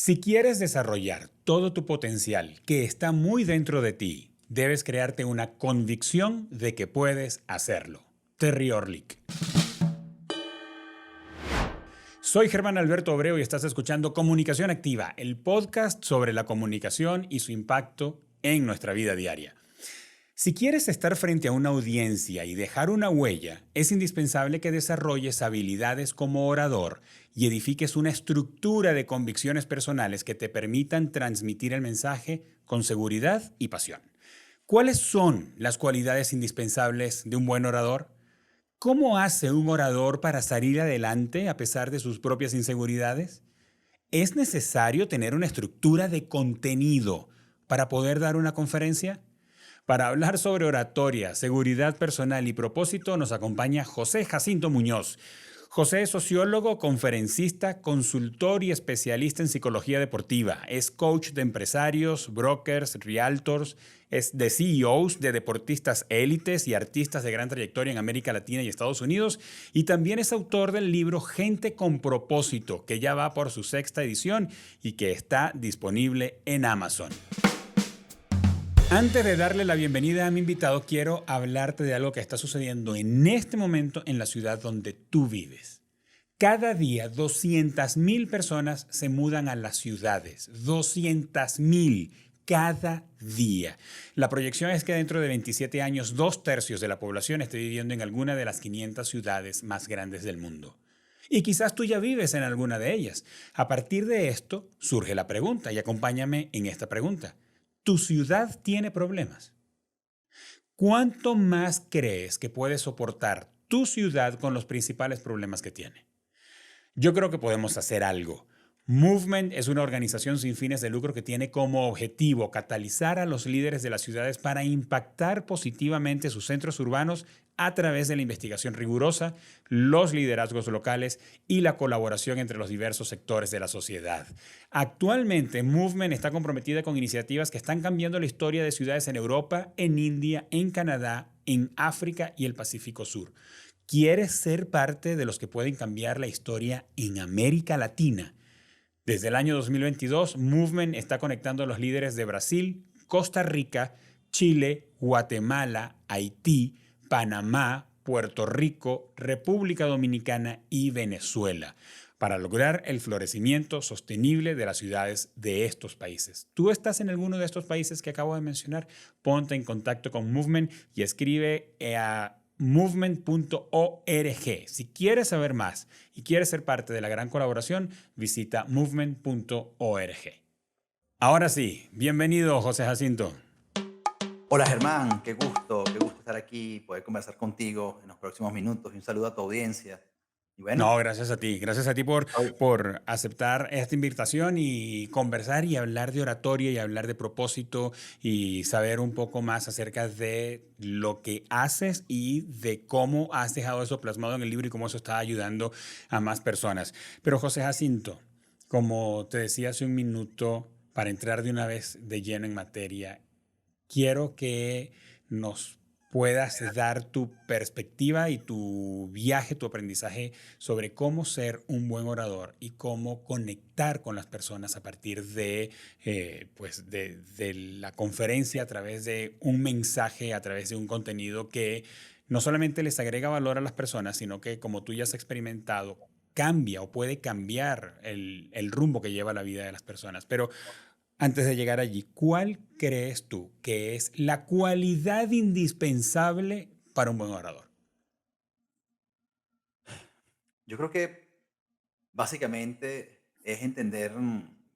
Si quieres desarrollar todo tu potencial que está muy dentro de ti, debes crearte una convicción de que puedes hacerlo. Terry Orlick. Soy Germán Alberto Obreo y estás escuchando Comunicación Activa, el podcast sobre la comunicación y su impacto en nuestra vida diaria. Si quieres estar frente a una audiencia y dejar una huella, es indispensable que desarrolles habilidades como orador y edifiques una estructura de convicciones personales que te permitan transmitir el mensaje con seguridad y pasión. ¿Cuáles son las cualidades indispensables de un buen orador? ¿Cómo hace un orador para salir adelante a pesar de sus propias inseguridades? ¿Es necesario tener una estructura de contenido para poder dar una conferencia? Para hablar sobre oratoria, seguridad personal y propósito nos acompaña José Jacinto Muñoz. José es sociólogo, conferencista, consultor y especialista en psicología deportiva. Es coach de empresarios, brokers, realtors, es de CEOs de deportistas élites y artistas de gran trayectoria en América Latina y Estados Unidos. Y también es autor del libro Gente con propósito, que ya va por su sexta edición y que está disponible en Amazon. Antes de darle la bienvenida a mi invitado, quiero hablarte de algo que está sucediendo en este momento en la ciudad donde tú vives. Cada día 200,000 personas se mudan a las ciudades. 200,000 cada día. La proyección es que dentro de 27 años, 2/3 de la población esté viviendo en alguna de las 500 ciudades más grandes del mundo. Y quizás tú ya vives en alguna de ellas. A partir de esto surge la pregunta, y acompáñame en esta pregunta. ¿Tu ciudad tiene problemas? ¿Cuánto más crees que puede soportar tu ciudad con los principales problemas que tiene? Yo creo que podemos hacer algo. Movement es una organización sin fines de lucro que tiene como objetivo catalizar a los líderes de las ciudades para impactar positivamente sus centros urbanos a través de la investigación rigurosa, los liderazgos locales y la colaboración entre los diversos sectores de la sociedad. Actualmente, Movement está comprometida con iniciativas que están cambiando la historia de ciudades en Europa, en India, en Canadá, en África y el Pacífico Sur. ¿Quieres ser parte de los que pueden cambiar la historia en América Latina? Desde el año 2022, Movement está conectando a los líderes de Brasil, Costa Rica, Chile, Guatemala, Haití, Panamá, Puerto Rico, República Dominicana y Venezuela para lograr el florecimiento sostenible de las ciudades de estos países. ¿Tú estás en alguno de estos países que acabo de mencionar? Ponte en contacto con Movement y escribe a movement.org. Si quieres saber más y quieres ser parte de la gran colaboración, visita movement.org. Ahora sí, bienvenido, José Jacinto. Hola Germán, qué gusto estar aquí, poder conversar contigo en los próximos minutos y un saludo a tu audiencia. Y bueno, No, gracias a ti. Gracias a ti hoy- por aceptar esta invitación y conversar y hablar de oratoria y hablar de propósito y saber un poco más acerca de lo que haces y de cómo has dejado eso plasmado en el libro y cómo eso está ayudando a más personas. Pero José Jacinto, como te decía hace un minuto, para entrar de una vez de lleno en materia, quiero que nos puedas dar tu perspectiva y tu viaje, tu aprendizaje sobre cómo ser un buen orador y cómo conectar con las personas a partir de la conferencia, a través de un mensaje, a través de un contenido que no solamente les agrega valor a las personas, sino que, como tú ya has experimentado, cambia o puede cambiar el rumbo que lleva la vida de las personas. Pero antes de llegar allí, ¿cuál crees tú que es la cualidad indispensable para un buen orador? yo creo que básicamente es entender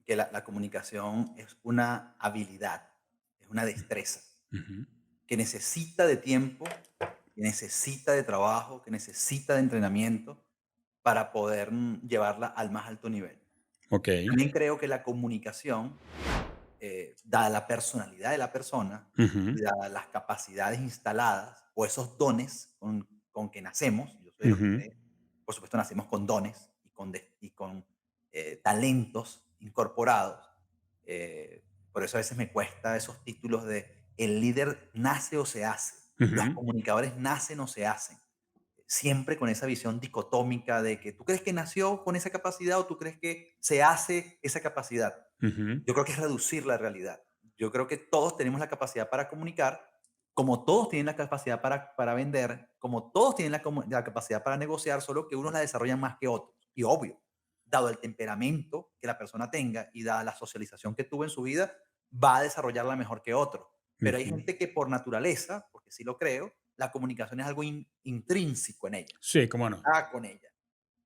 que la comunicación es una habilidad, es una destreza Ujú. que necesita de tiempo, que necesita de trabajo, que necesita de entrenamiento para poder llevarla al más alto nivel. Ok. También creo que la comunicación dada la personalidad de la persona Ujú, y dadas las capacidades instaladas o esos dones con que nacemos, yo soy de los que ujú. cree, por supuesto nacemos con dones y con talentos incorporados. Por eso a veces me cuesta esos títulos de el líder nace o se hace, los Ujú. comunicadores nacen o se hacen. siempre con esa visión dicotómica de que tú crees que nació con esa capacidad o tú crees que se hace esa capacidad. Ujú, Yo creo que es reducir la realidad. Yo creo que todos tenemos la capacidad para comunicar, como todos tienen la capacidad para vender, como todos tienen la capacidad para negociar, solo que unos la desarrollan más que otros. Y obvio, dado el temperamento que la persona tenga y dada la socialización que tuvo en su vida, va a desarrollarla mejor que otro. Pero hay ujú. gente que por naturaleza, porque sí lo creo, la comunicación es algo intrínseco en ella, Sí, cómo no. está con ella.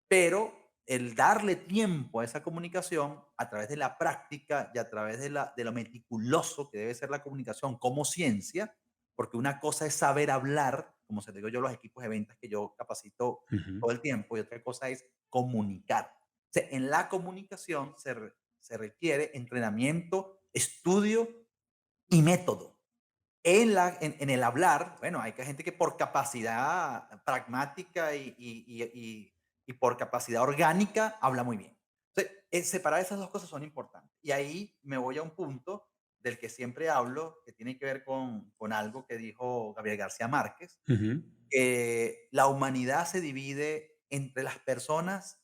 Pero el darle tiempo a esa comunicación a través de la práctica y a través de lo meticuloso que debe ser la comunicación como ciencia, porque una cosa es saber hablar, como se lo digo yo a los equipos de ventas que yo capacito Ujú. todo el tiempo, y otra cosa es comunicar. O sea, en la comunicación se requiere entrenamiento, estudio y método. En el hablar, bueno, hay que gente que por capacidad pragmática y por capacidad orgánica habla muy bien. Entonces, separar esas dos cosas son importantes. Y ahí me voy a un punto del que siempre hablo, que tiene que ver con algo que dijo Gabriel García Márquez, Ujú. que la humanidad se divide entre las personas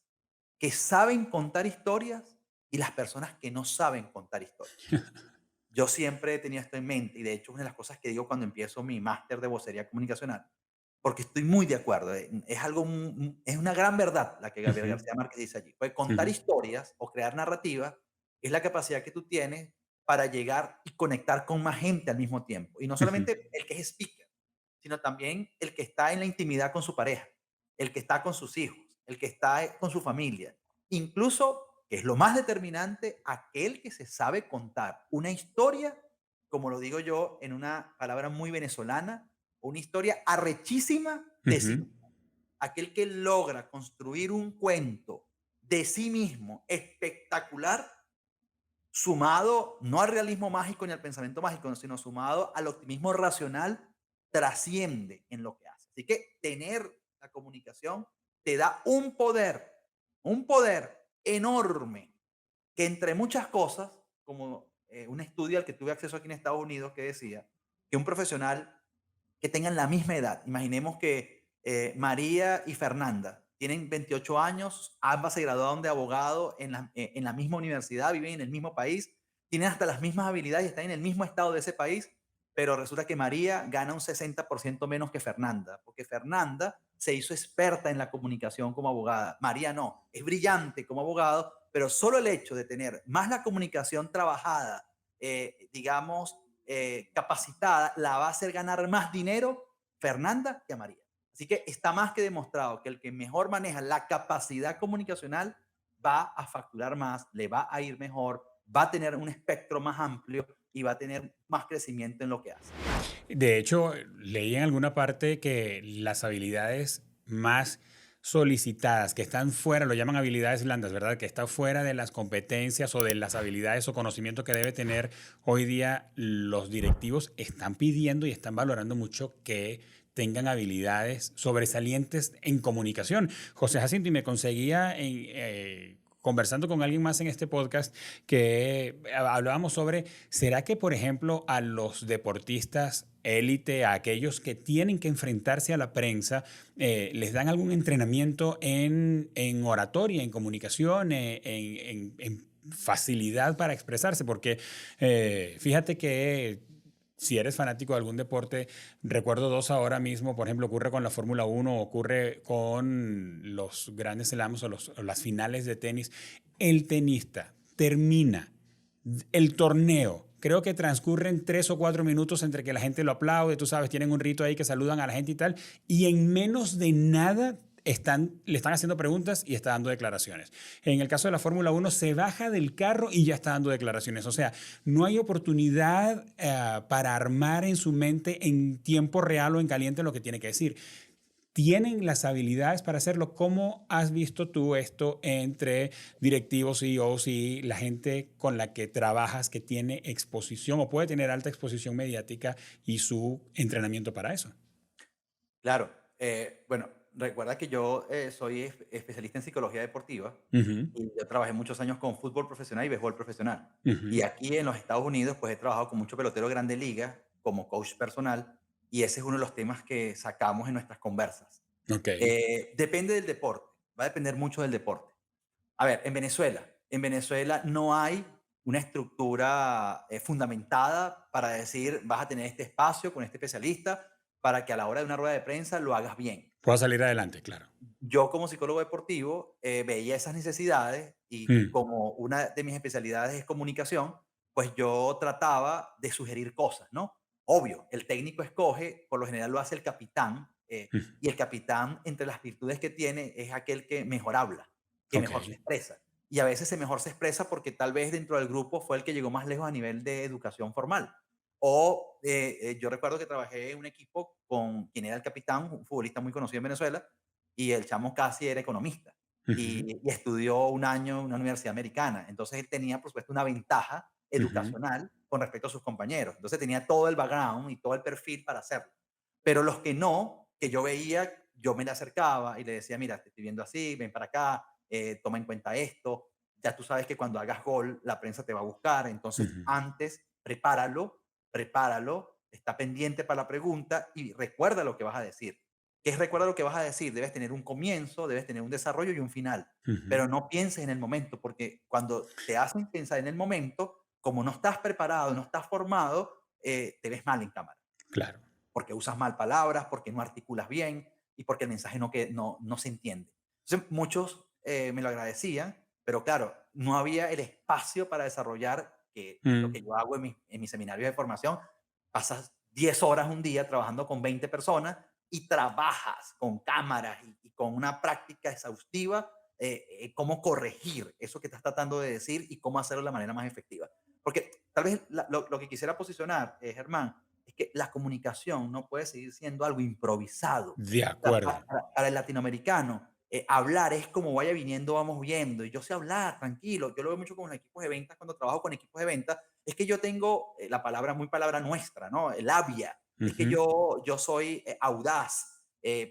que saben contar historias y las personas que no saben contar historias. Yo siempre he tenido esto en mente y de hecho es una de las cosas que digo cuando empiezo mi máster de vocería comunicacional, porque estoy muy de acuerdo. Es algo, es una gran verdad la que Gabriel Ujú. García Márquez dice allí. Pues contar Ujú. historias o crear narrativas es la capacidad que tú tienes para llegar y conectar con más gente al mismo tiempo. Y no Ujú. solamente el que es speaker, sino también el que está en la intimidad con su pareja, el que está con sus hijos, el que está con su familia. Incluso, que es lo más determinante, aquel que se sabe contar una historia, como lo digo yo en una palabra muy venezolana, una historia arrechísima de sí Ujú. mismo. Aquel que logra construir un cuento de sí mismo espectacular, sumado no al realismo mágico ni al pensamiento mágico, sino sumado al optimismo racional, trasciende en lo que hace. Así que tener la comunicación te da un poder enorme, que entre muchas cosas, como un estudio al que tuve acceso aquí en Estados Unidos que decía que un profesional que tengan la misma edad. Imaginemos que María y Fernanda tienen 28 años, ambas se graduaron de abogado en la misma universidad, viven en el mismo país, tienen hasta las mismas habilidades y están en el mismo estado de ese país, pero resulta que María gana un 60% menos que Fernanda, porque Fernanda se hizo experta en la comunicación como abogada. María no, es brillante como abogado, pero solo el hecho de tener más la comunicación trabajada, digamos, capacitada, la va a hacer ganar más dinero Fernanda que a María. Así que está más que demostrado que el que mejor maneja la capacidad comunicacional va a facturar más, le va a ir mejor, va a tener un espectro más amplio y va a tener más crecimiento en lo que hace. De hecho, leí en alguna parte que las habilidades más solicitadas, que están fuera, lo llaman habilidades blandas, ¿verdad? Que está fuera de las competencias o de las habilidades o conocimiento que debe tener hoy día los directivos, están pidiendo y están valorando mucho que tengan habilidades sobresalientes en comunicación. José Jacinto, y me conseguía conversando con alguien más en este podcast que hablábamos sobre, ¿será que, por ejemplo, a los deportistas élite, a aquellos que tienen que enfrentarse a la prensa, les dan algún entrenamiento en oratoria, en comunicación, en facilidad para expresarse? Porque fíjate que si eres fanático de algún deporte, recuerdo dos ahora mismo, por ejemplo, ocurre con la Fórmula 1, ocurre con los grandes slams o las finales de tenis. El tenista termina el torneo. Creo que transcurren 3 o 4 minutos entre que la gente lo aplaude, tú sabes, tienen un rito ahí que saludan a la gente y tal, y en menos de nada le están haciendo preguntas y está dando declaraciones. En el caso de la Fórmula 1 se baja del carro y ya está dando declaraciones. O sea, no hay oportunidad para armar en su mente en tiempo real o en caliente lo que tiene que decir. Tienen las habilidades para hacerlo. ¿Cómo has visto tú esto entre directivos, CEOs y la gente con la que trabajas que tiene exposición o puede tener alta exposición mediática y su entrenamiento para eso? Claro, bueno, recuerda que yo soy especialista en psicología deportiva Ujú, y yo trabajé muchos años con fútbol profesional y béisbol profesional. Y ujú, aquí en los Estados Unidos, pues he trabajado con mucho pelotero de grande liga como coach personal y ese es uno de los temas que sacamos en nuestras conversas. Ok. Depende del deporte, va a depender mucho del deporte. A ver, en Venezuela no hay una estructura fundamentada para decir vas a tener este espacio con este especialista para que a la hora de una rueda de prensa lo hagas bien. Puedo salir adelante, claro. Yo como psicólogo deportivo veía esas necesidades y Mm, como una de mis especialidades es comunicación, pues yo trataba de sugerir cosas, ¿no? Obvio, el técnico escoge, por lo general lo hace el capitán, mm, y el capitán entre las virtudes que tiene es aquel que mejor habla, que ok. mejor se expresa. Y a veces se mejor se expresa porque tal vez dentro del grupo fue el que llegó más lejos a nivel de educación formal. O yo recuerdo que trabajé en un equipo con quien era el capitán, un futbolista muy conocido en Venezuela, y el chamo casi era economista Ujú, y estudió un año en una universidad americana. Entonces él tenía, por supuesto, una ventaja ujú, educacional con respecto a sus compañeros. Entonces tenía todo el background y todo el perfil para hacerlo. Pero los que no, que yo veía, yo me le acercaba y le decía, mira, te estoy viendo así, ven para acá, toma en cuenta esto. Ya tú sabes que cuando hagas gol, la prensa te va a buscar. Entonces, ujú, antes, prepáralo, está pendiente para la pregunta y recuerda lo que vas a decir. ¿Qué es recuerda lo que vas a decir? Debes tener un comienzo, debes tener un desarrollo y un final, ujú, pero no pienses en el momento, porque cuando te hacen pensar en el momento, como no estás preparado, no estás formado, te ves mal en cámara, claro. porque usas mal palabras, porque no articulas bien y porque el mensaje no se entiende. Entonces, muchos me lo agradecían, pero claro, no había el espacio para desarrollar, que es lo Mm, que yo hago en mis seminarios de formación. Pasas 10 horas un día trabajando con 20 personas y trabajas con cámaras y con una práctica exhaustiva, cómo corregir eso que estás tratando de decir y cómo hacerlo de la manera más efectiva. Porque tal vez lo que quisiera posicionar, Germán, es que la comunicación no puede seguir siendo algo improvisado. de O sea, acuerdo. para el latinoamericano, hablar es como vaya viniendo, vamos viendo. Y yo sé hablar, tranquilo. Yo lo veo mucho con los equipos de ventas, cuando trabajo con equipos de ventas, es que yo tengo la palabra, muy palabra nuestra, ¿no? El labia. Es que Ujú, yo soy audaz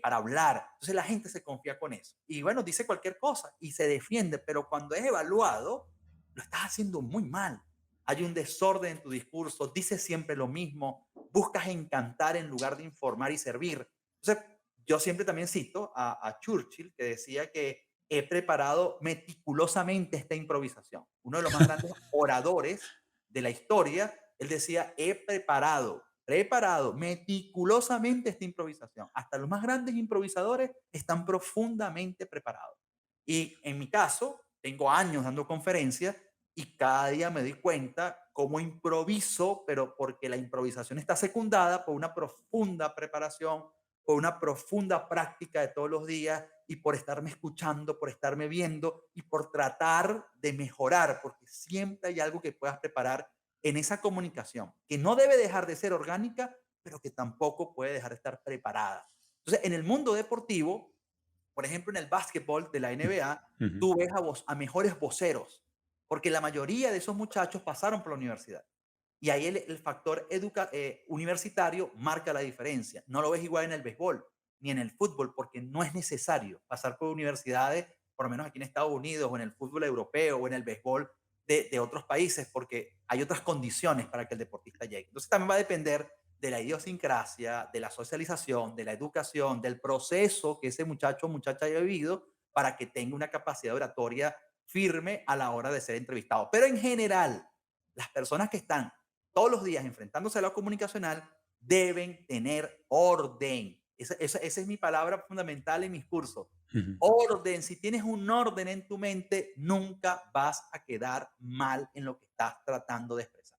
para hablar. Entonces la gente se confía con eso. Y bueno, dice cualquier cosa y se defiende, pero cuando es evaluado, lo estás haciendo muy mal. Hay un desorden en tu discurso, dices siempre lo mismo, buscas encantar en lugar de informar y servir. Entonces, yo siempre también cito a Churchill, que decía que he preparado meticulosamente esta improvisación. Uno de los más grandes oradores de la historia, él decía, he preparado meticulosamente esta improvisación. Hasta los más grandes improvisadores están profundamente preparados. Y en mi caso, tengo años dando conferencias y cada día me doy cuenta cómo improviso, pero porque la improvisación está secundada por una profunda preparación, por una profunda práctica de todos los días y por estarme escuchando, por estarme viendo y por tratar de mejorar, porque siempre hay algo que puedas preparar en esa comunicación, que no debe dejar de ser orgánica, pero que tampoco puede dejar de estar preparada. Entonces, en el mundo deportivo, por ejemplo, en el básquetbol de la NBA, ujú. tú ves a mejores voceros, porque la mayoría de esos muchachos pasaron por la universidad. Y ahí el factor universitario marca la diferencia. No lo ves igual en el béisbol ni en el fútbol, porque no es necesario pasar por universidades, por lo menos aquí en Estados Unidos, o en el fútbol europeo, o en el béisbol de otros países, porque hay otras condiciones para que el deportista llegue. Entonces también va a depender de la idiosincrasia, de la socialización, de la educación, del proceso que ese muchacho o muchacha haya vivido para que tenga una capacidad oratoria firme a la hora de ser entrevistado. Pero en general, las personas que están todos los días enfrentándose a lo comunicacional deben tener orden. Esa es mi palabra fundamental en mis cursos. Ujú. Orden. Si tienes un orden en tu mente, nunca vas a quedar mal en lo que estás tratando de expresar.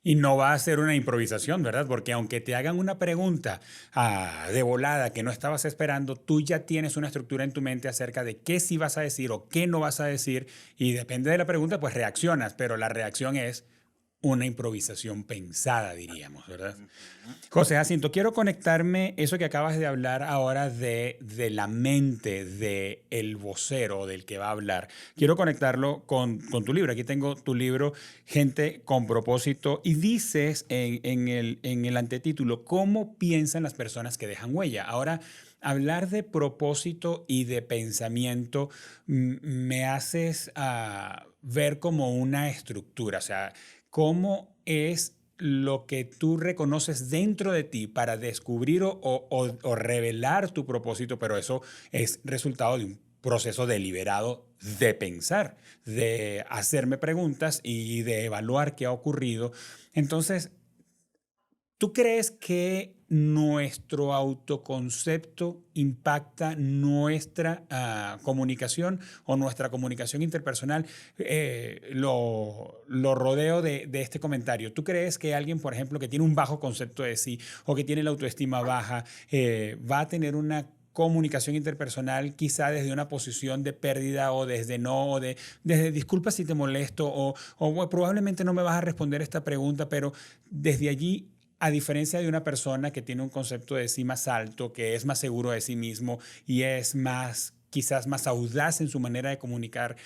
Y no va a ser una improvisación, ¿verdad? Porque aunque te hagan una pregunta de volada que no estabas esperando, tú ya tienes una estructura en tu mente acerca de qué sí vas a decir o qué no vas a decir y depende de la pregunta, pues reaccionas, pero la reacción es una improvisación pensada, diríamos, ¿verdad? Ujú. José Jacinto, quiero conectarme eso que acabas de hablar ahora de la mente del vocero, del que va a hablar. Quiero conectarlo con tu libro. Aquí tengo tu libro, Gente con propósito, y dices en el antetítulo, ¿cómo piensan las personas que dejan huella? Ahora, hablar de propósito y de pensamiento me haces ver como una estructura, o sea, cómo es lo que tú reconoces dentro de ti para descubrir o revelar tu propósito, pero eso es resultado de un proceso deliberado de pensar, de hacerme preguntas y de evaluar qué ha ocurrido. Entonces, ¿tú crees que nuestro autoconcepto impacta nuestra comunicación o nuestra comunicación interpersonal? Lo rodeo de este comentario. ¿Tú crees que alguien, por ejemplo, que tiene un bajo concepto de sí o que tiene la autoestima baja, va a tener una comunicación interpersonal quizá desde una posición de pérdida o desde no, desde disculpa si te molesto o bueno, probablemente no me vas a responder esta pregunta, pero desde allí, a diferencia de una persona que tiene un concepto de sí más alto, que es más seguro de sí mismo y es más, quizás más audaz en su manera de comunicar,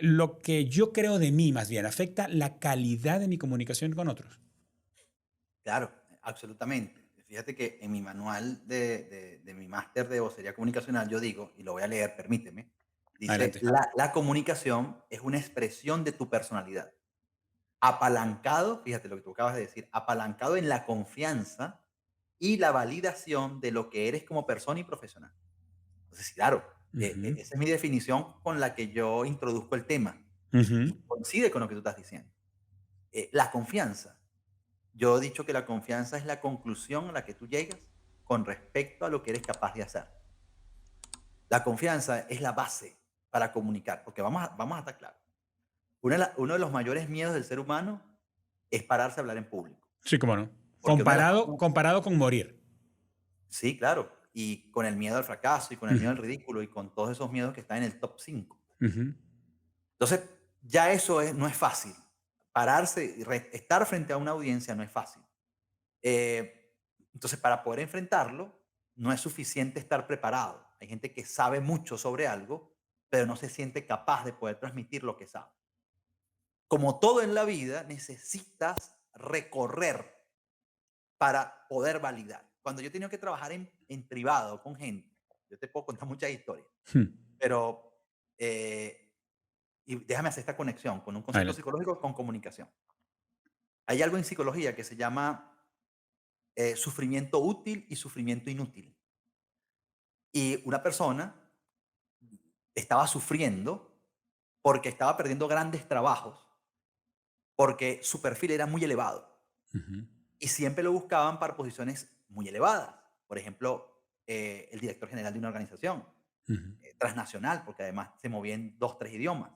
lo que yo creo de mí más bien afecta la calidad de mi comunicación con otros. Claro, absolutamente. Fíjate que en mi manual de mi máster de vocería comunicacional, yo digo, y lo voy a leer, permíteme, dice, Adelante. la comunicación es una expresión de tu personalidad, apalancado, fíjate lo que tú acabas de decir, apalancado en la confianza y la validación de lo que eres como persona y profesional. Entonces, sí, claro, Ujú, esa es mi definición con la que yo introduzco el tema ujú. y coincide con lo que tú estás diciendo. La confianza. Yo he dicho que la confianza es la conclusión a la que tú llegas con respecto a lo que eres capaz de hacer. La confianza es la base para comunicar, porque vamos a estar claros. Uno de los mayores miedos del ser humano es pararse a hablar en público, Sí, cómo no. porque una de las Comparado, cosas. comparado con morir. Sí, claro, y con el miedo al fracaso, y con el miedo Ujú, al ridículo, y con todos esos miedos que están en el top 5. ujú. Entonces, ya eso no es fácil. Pararse y estar frente a una audiencia no es fácil. Eh, entonces, para poder enfrentarlo, no es suficiente estar preparado. Hay gente que sabe mucho sobre algo, pero no se siente capaz de poder transmitir lo que sabe. Como todo en la vida, necesitas recorrer para poder validar. Cuando yo he tenido que trabajar en privado con gente, yo te puedo contar muchas historias, Hmm. pero y déjame hacer esta conexión con un concepto Adelante. psicológico con comunicación. Hay algo en psicología que se llama sufrimiento útil y sufrimiento inútil. Y una persona estaba sufriendo porque estaba perdiendo grandes trabajos, porque su perfil era muy elevado Ujú, y siempre lo buscaban para posiciones muy elevadas. Por ejemplo, el director general de una organización ujú. transnacional, porque además se movía en 2, 3 idiomas.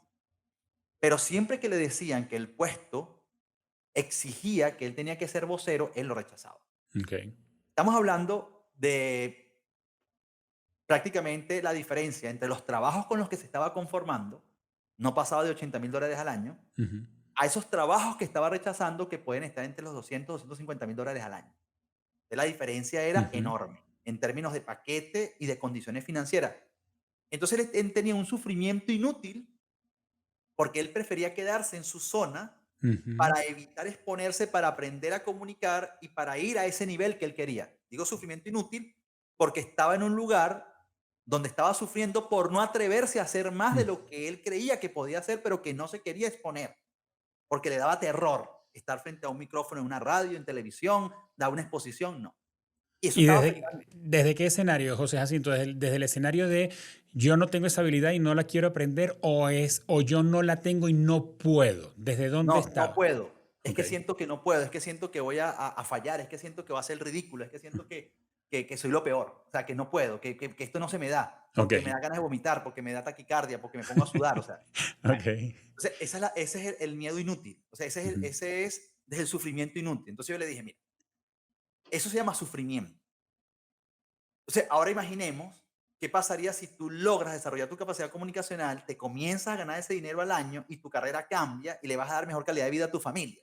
Pero siempre que le decían que el puesto exigía que él tenía que ser vocero, él lo rechazaba. Ok. Estamos hablando de prácticamente la diferencia entre los trabajos con los que se estaba conformando, no pasaba de $80,000 al año, Ujú, a esos trabajos que estaba rechazando que pueden estar entre los $200,000 $250,000 al año. Entonces, la diferencia era ujú. enorme en términos de paquete y de condiciones financieras. Entonces él tenía un sufrimiento inútil porque él prefería quedarse en su zona Ujú. para evitar exponerse, para aprender a comunicar y para ir a ese nivel que él quería. Digo sufrimiento inútil porque estaba en un lugar donde estaba sufriendo por no atreverse a hacer más de Mm. lo que él creía que podía hacer, pero que no se quería exponer, porque le daba terror estar frente a un micrófono en una radio, en televisión, dar una exposición, no. Y eso ¿Y estaba desde, afectando. desde qué escenario, José Jacinto? Desde el escenario de yo no tengo esa habilidad y no la quiero aprender o yo no la tengo y no puedo. ¿Desde dónde No, no estaba? puedo. Es Ok, que siento que no puedo, es que siento que voy a fallar, es que siento que va a ser ridículo, es que siento que soy lo peor, o sea, que no puedo, que esto no se me da, ok, porque me da ganas de vomitar, porque me da taquicardia, porque me pongo a sudar, o sea, bueno. ok. Entonces, ese es el miedo inútil, o sea, Ujú. ese es desde el sufrimiento inútil. Entonces yo le dije, mira, eso se llama sufrimiento. Entonces, ahora imaginemos qué pasaría si tú logras desarrollar tu capacidad comunicacional, te comienzas a ganar ese dinero al año y tu carrera cambia y le vas a dar mejor calidad de vida a tu familia.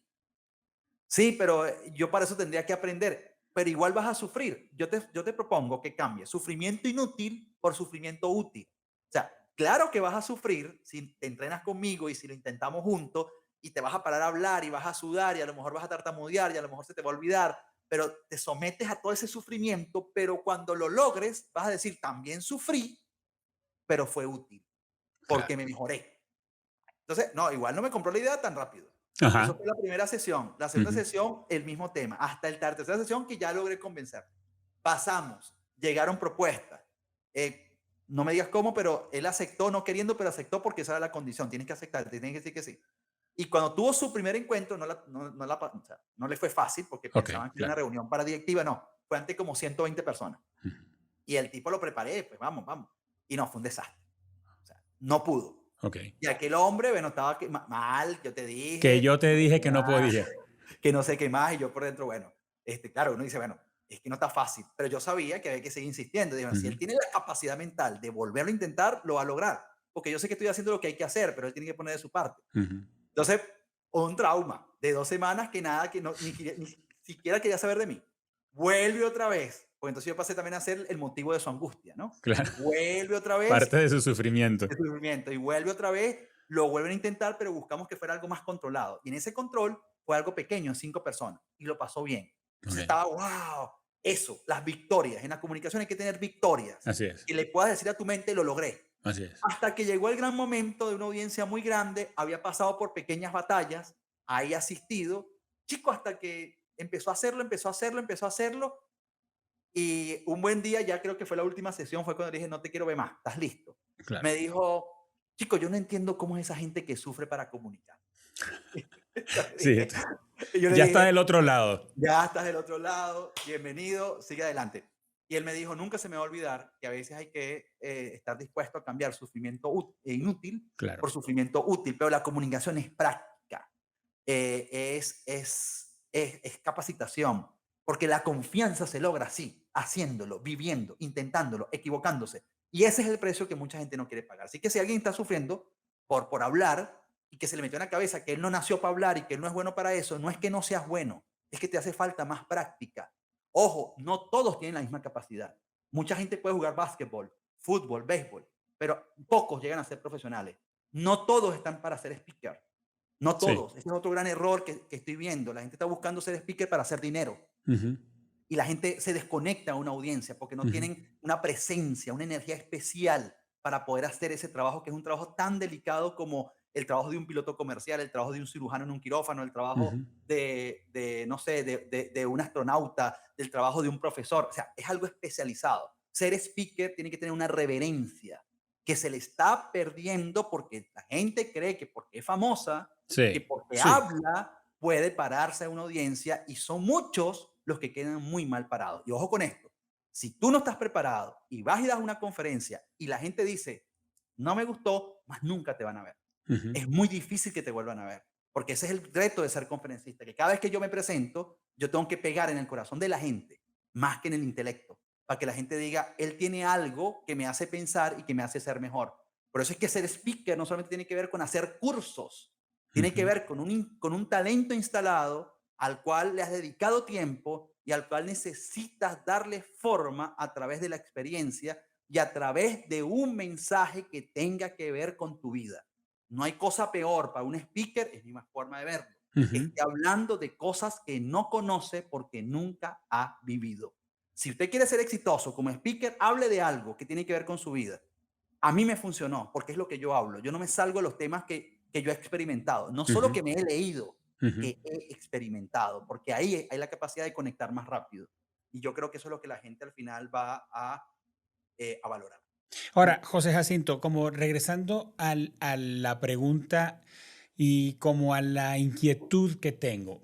Sí, pero yo para eso tendría que aprender, pero igual vas a sufrir. Yo te propongo que cambies sufrimiento inútil por sufrimiento útil. O sea, claro que vas a sufrir si te entrenas conmigo y si lo intentamos juntos y te vas a parar a hablar y vas a sudar y a lo mejor vas a tartamudear y a lo mejor se te va a olvidar, pero te sometes a todo ese sufrimiento, pero cuando lo logres vas a decir, también sufrí, pero fue útil porque Claro. me mejoré. Entonces, no, igual no me compró la idea tan rápido. Eso Ajá. fue la primera sesión. La segunda Ujú. sesión, el mismo tema. Hasta la tercera sesión que ya logré convencer. Pasamos, llegaron propuestas. No me digas cómo, pero él aceptó, no queriendo, pero aceptó porque esa era la condición. Tienes que aceptar, te tienes que decir que sí. Y cuando tuvo su primer encuentro, o sea, no le fue fácil porque Ok, pensaban que era una claro. reunión para directiva, no. Fue ante como 120 personas. Ujú. Y el tipo lo preparé, pues vamos, vamos. Y no, fue un desastre. O sea, no pudo. Ok. Y aquel hombre, bueno, estaba mal, yo te Que dije, yo te dije que no podía. que no sé qué más, y yo por dentro, bueno, claro, uno dice, bueno, es que no está fácil, pero yo sabía que había que seguir insistiendo. Digo, si él Ujú. tiene la capacidad mental de volverlo a intentar, lo va a lograr, porque yo sé que estoy haciendo lo que hay que hacer, pero él tiene que poner de su parte. Ujú. Entonces, un trauma de 2 semanas que nada, que no, ni siquiera quería saber de mí. Vuelve otra vez, pues entonces yo pasé también a ser el motivo de su angustia, ¿no? Claro. Vuelve otra vez Parte de su sufrimiento. de sufrimiento y vuelve otra vez, lo vuelven a intentar, pero buscamos que fuera algo más controlado. Y en ese control fue algo pequeño, 5 personas, y lo pasó bien. Ok. Entonces estaba, wow, eso, las victorias. En la comunicación hay que tener victorias. Así es. Que le puedas decir a tu mente, lo logré. Así es. Hasta que llegó el gran momento de una audiencia muy grande, había pasado por pequeñas batallas, ahí asistido, chico, hasta que empezó a hacerlo, empezó a hacerlo, empezó a hacerlo, y un buen día, ya creo que fue la última sesión, fue cuando le dije, no te quiero ver más, ¿estás listo? Claro. Me dijo, chico, yo no entiendo cómo es esa gente que sufre para comunicar. Sí. Y yo le Ya está dije, del otro lado. ya estás del otro lado, bienvenido, sigue adelante. Y él me dijo, nunca se me va a olvidar que a veces hay que estar dispuesto a cambiar sufrimiento inútil Claro. por sufrimiento útil, pero la comunicación es práctica, es capacitación, porque la confianza se logra así, haciéndolo, viviendo, intentándolo, equivocándose. Y ese es el precio que mucha gente no quiere pagar. Así que si alguien está sufriendo por hablar y que se le metió en la cabeza que él no nació para hablar y que él no es bueno para eso, no es que no seas bueno, es que te hace falta más práctica. Ojo, no todos tienen la misma capacidad. Mucha gente puede jugar básquetbol, fútbol, béisbol, pero pocos llegan a ser profesionales. No todos están para ser speaker. No Sí. todos. Ese es otro gran error que estoy viendo. La gente está buscando ser speaker para hacer dinero. Ujú. Y la gente se desconecta a una audiencia porque no Ujú. tienen una presencia, una energía especial para poder hacer ese trabajo, que es un trabajo tan delicado como el trabajo de un piloto comercial, el trabajo de un cirujano en un quirófano, el trabajo Ujú. no sé, de un astronauta, del trabajo de un profesor. O sea, es algo especializado. Ser speaker tiene que tener una reverencia que se le está perdiendo porque la gente cree que porque es famosa, que Sí. porque Sí. habla, puede pararse a una audiencia, y son muchos los que quedan muy mal parados. Y ojo con esto, si tú no estás preparado y vas y das una conferencia y la gente dice, no me gustó, más nunca te van a ver. Ujú. Es muy difícil que te vuelvan a ver, porque ese es el reto de ser conferencista, que cada vez que yo me presento, yo tengo que pegar en el corazón de la gente, más que en el intelecto, para que la gente diga, él tiene algo que me hace pensar y que me hace ser mejor. Por eso es que ser speaker no solamente tiene que ver con hacer cursos, tiene que Ujú. ver con un talento instalado al cual le has dedicado tiempo y al cual necesitas darle forma a través de la experiencia y a través de un mensaje que tenga que ver con tu vida. No hay cosa peor para un speaker, es mi más forma de verlo, que Ujú. esté hablando de cosas que no conoce porque nunca ha vivido. Si usted quiere ser exitoso como speaker, hable de algo que tiene que ver con su vida. A mí me funcionó porque es lo que yo hablo. Yo no me salgo de los temas que yo he experimentado. No solo Ujú. que me he leído, Ujú. que he experimentado, porque ahí hay la capacidad de conectar más rápido. Y yo creo que eso es lo que la gente al final va a valorar. Mm, Ahora, José Jacinto, como regresando a la pregunta y como a la inquietud que tengo,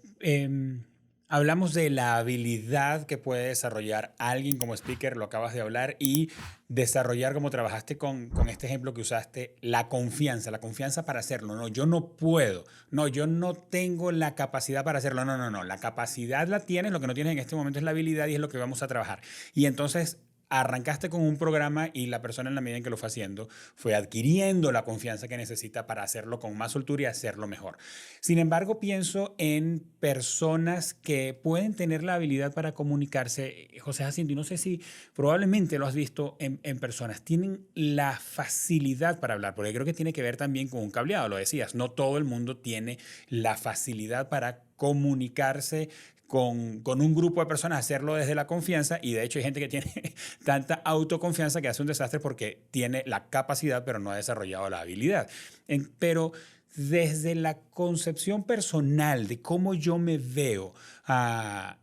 hablamos de la habilidad que puede desarrollar alguien como speaker, lo acabas de hablar, y desarrollar, como trabajaste con este ejemplo que usaste, la confianza para hacerlo. No, yo no puedo, no, yo no tengo la capacidad para hacerlo, no, no, no, la capacidad la tienes, lo que no tienes en este momento es la habilidad y es lo que vamos a trabajar. Y entonces arrancaste con un programa y la persona en la medida en que lo fue haciendo fue adquiriendo la confianza que necesita para hacerlo con más soltura y hacerlo mejor. Sin embargo, pienso en personas que pueden tener la habilidad para comunicarse. José Jacinto, y no sé si probablemente lo has visto en personas, tienen la facilidad para hablar, porque creo que tiene que ver también con un cableado, lo decías, no todo el mundo tiene la facilidad para comunicarse con un grupo de personas, hacerlo desde la confianza, y de hecho hay gente que tiene tanta autoconfianza que hace un desastre porque tiene la capacidad pero no ha desarrollado la habilidad. Pero desde la concepción personal de cómo yo me veo, ah,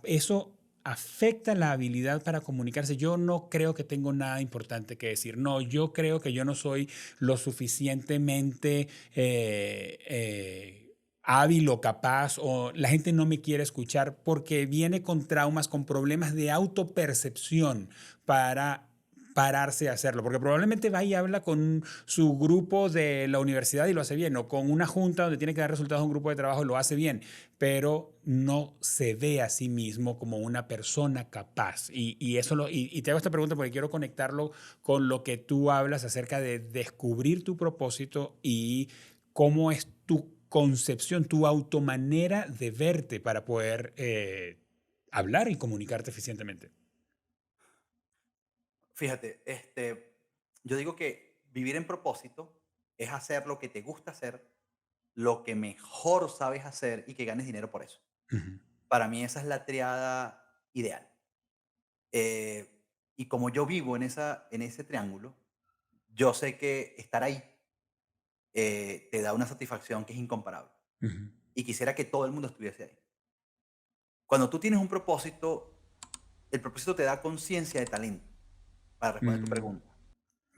eso afecta la habilidad para comunicarse. Yo no creo que tengo nada importante que decir. No, yo creo que yo no soy lo suficientemente hábil o capaz, o la gente no me quiere escuchar porque viene con traumas, con problemas de autopercepción para pararse a hacerlo, porque probablemente va y habla con su grupo de la universidad y lo hace bien, o con una junta donde tiene que dar resultados a un grupo de trabajo y lo hace bien, pero no se ve a sí mismo como una persona capaz. Y te hago esta pregunta porque quiero conectarlo con lo que tú hablas acerca de descubrir tu propósito y cómo es tu concepción, tu automanera de verte para poder hablar y comunicarte eficientemente. Fíjate, yo digo que vivir en propósito es hacer lo que te gusta hacer, lo que mejor sabes hacer y que ganes dinero por eso. Ujú, Para mí esa es la triada ideal. Y como yo vivo en ese triángulo, yo sé que estar ahí te da una satisfacción que es incomparable. ujú, Y quisiera que todo el mundo estuviese ahí. Cuando tú tienes un propósito, el propósito te da conciencia de talento, para responder tu mm, pregunta.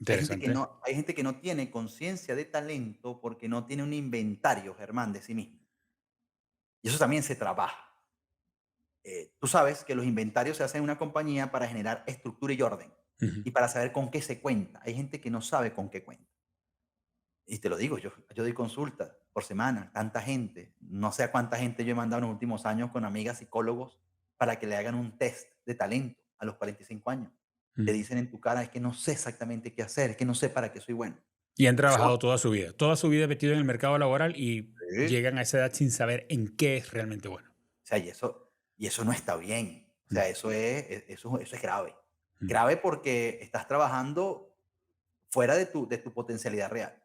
interesante. Hay gente que no tiene conciencia de talento porque no tiene un inventario, Germán, de sí mismo. Y eso también se trabaja. Tú sabes que los inventarios se hacen en una compañía para generar estructura y orden Ujú, y para saber con qué se cuenta. Hay gente que no sabe con qué cuenta. Y te lo digo, yo doy consultas por semana, tanta gente. No sé a cuánta gente yo he mandado en los últimos años con amigas psicólogos para que le hagan un test de talento a los 45 años. Te ujú. dicen en tu cara, es que no sé exactamente qué hacer, es que no sé para qué soy bueno. Y han Eso trabajado toda su vida metido en el mercado laboral y sí. llegan a esa edad sin saber en qué es realmente bueno. O sea, y eso no está bien. O Mm, sea, eso es grave. mm, Grave porque estás trabajando fuera de tu potencialidad real.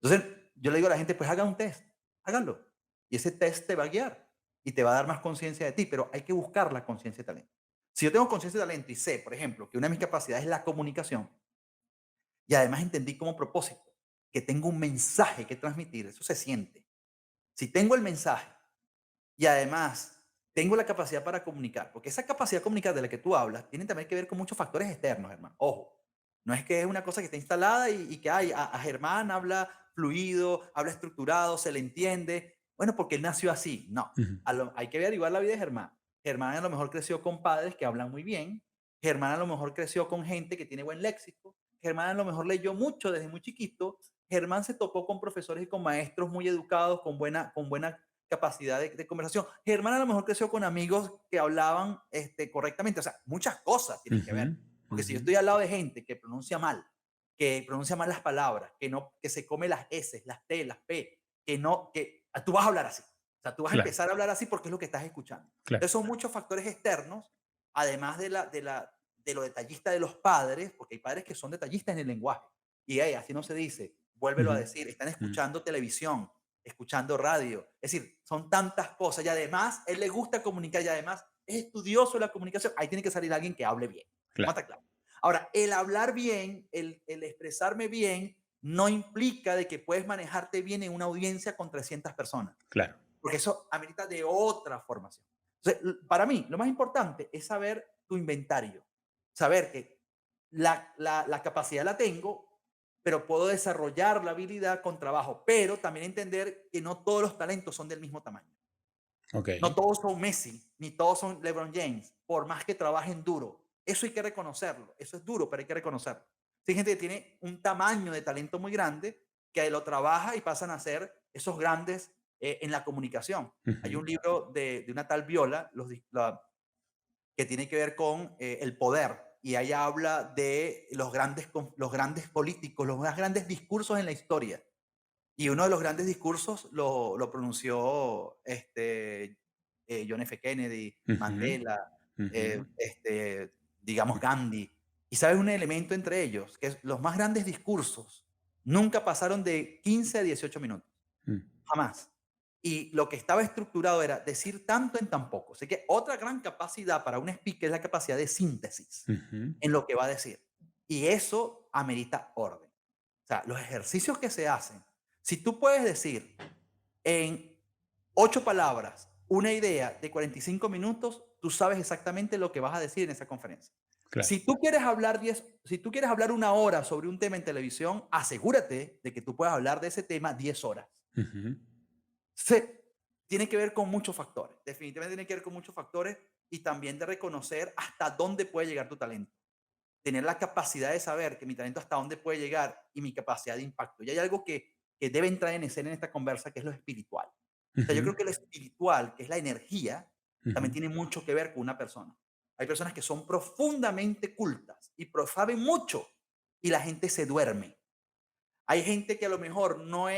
Entonces, yo le digo a la gente, pues haga un test, háganlo. Y ese test te va a guiar y te va a dar más conciencia de ti, pero hay que buscar la conciencia de talento. Si yo tengo conciencia de talento y sé, por ejemplo, que una de mis capacidades es la comunicación, y además entendí como propósito que tengo un mensaje que transmitir, eso se siente. Si tengo el mensaje y además tengo la capacidad para comunicar, porque esa capacidad de comunicar de la que tú hablas tiene también que ver con muchos factores externos, hermano. Ojo, no es que es una cosa que está instalada y que a Germán habla fluido, habla estructurado, se le entiende. Bueno, porque él nació así. No, ujú, hay que averiguar la vida de Germán. Germán a lo mejor creció con padres que hablan muy bien. Germán a lo mejor creció con gente que tiene buen léxico. Germán a lo mejor leyó mucho desde muy chiquito. Germán se topó con profesores y con maestros muy educados, con buena capacidad de conversación. Germán a lo mejor creció con amigos que hablaban correctamente. O sea, muchas cosas tienen que ujú, ver. Porque si yo ujú. estoy al lado de gente que pronuncia mal las palabras, que se come las S, las T, las P, tú vas a hablar así. O sea, tú vas a Claro, empezar a hablar así porque es lo que estás escuchando. claro. Entonces son muchos factores externos, además de lo detallista de los padres, porque hay padres que son detallistas en el lenguaje. Y hey, así no se dice, vuélvelo a Ujú, decir, están ujú. escuchando televisión, escuchando radio. Es decir, son tantas cosas y además él le gusta comunicar y además es estudioso de la comunicación. Ahí tiene que salir alguien que hable bien. ¿Cómo Claro, está claro? Ahora, el hablar bien, el expresarme bien, no implica de que puedes manejarte bien en una audiencia con 300 personas, claro. porque eso amerita de otra formación. Entonces, para mí, lo más importante es saber tu inventario, saber que la capacidad la tengo, pero puedo desarrollar la habilidad con trabajo, pero también entender que no todos los talentos son del mismo tamaño. Ok. No todos son Messi, ni todos son LeBron James, por más que trabajen duro. Eso hay que reconocerlo. Eso es duro, pero hay que reconocerlo. Hay gente que tiene un tamaño de talento muy grande que lo trabaja y pasan a ser esos grandes en la comunicación. Hay Ujú, un libro de una tal Viola que tiene que ver con el poder y ella habla de los grandes políticos, los más grandes discursos en la historia. Y uno de los grandes discursos lo pronunció John F. Kennedy, ujú, Mandela, ujú, digamos Gandhi. Y sabes un elemento entre ellos, que es los más grandes discursos nunca pasaron de 15 a 18 minutos, mm, jamás. Y lo que estaba estructurado era decir tanto en tan poco. Así que otra gran capacidad para un speaker es la capacidad de síntesis ujú, en lo que va a decir. Y eso amerita orden. O sea, los ejercicios que se hacen, Si tú puedes decir en 8 palabras una idea de 45 minutos, tú sabes exactamente lo que vas a decir en esa conferencia. Claro. Si tú quieres hablar una hora sobre un tema en televisión, asegúrate de que tú puedas hablar de ese tema 10 horas. Ujú. Se, tiene que ver con muchos factores, definitivamente tiene que ver con muchos factores y también de reconocer hasta dónde puede llegar tu talento. Tener la capacidad de saber que mi talento hasta dónde puede llegar y mi capacidad de impacto. Y hay algo que debe entrar en escena en esta conversa, que es lo espiritual. O sea, yo Ujú. creo que lo espiritual, que es la energía, también Ujú. tiene mucho que ver con una persona. Hay personas que son profundamente cultas y saben mucho y la gente se duerme. Hay gente que a lo mejor no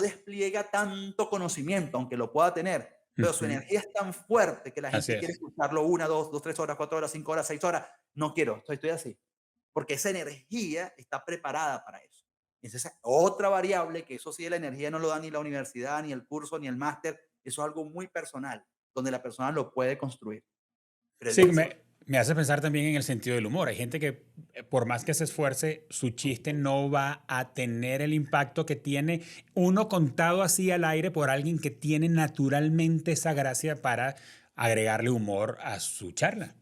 despliega tanto conocimiento, aunque lo pueda tener, pero su Ujú. energía es tan fuerte que la Así gente quiere es. escucharlo 1, 2, 3 horas, 4 horas, 5 horas, 6 horas. No quiero, estoy así. Porque esa energía está preparada para eso. Esa es otra variable, que eso sí, la energía no lo da ni la universidad, ni el curso, ni el máster. Eso es algo muy personal, donde la persona lo puede construir. Pero es Sí, demasiado. me hace pensar también en el sentido del humor. Hay gente que, por más que se esfuerce, su chiste no va a tener el impacto que tiene uno contado así al aire por alguien que tiene naturalmente esa gracia para agregarle humor a su charla.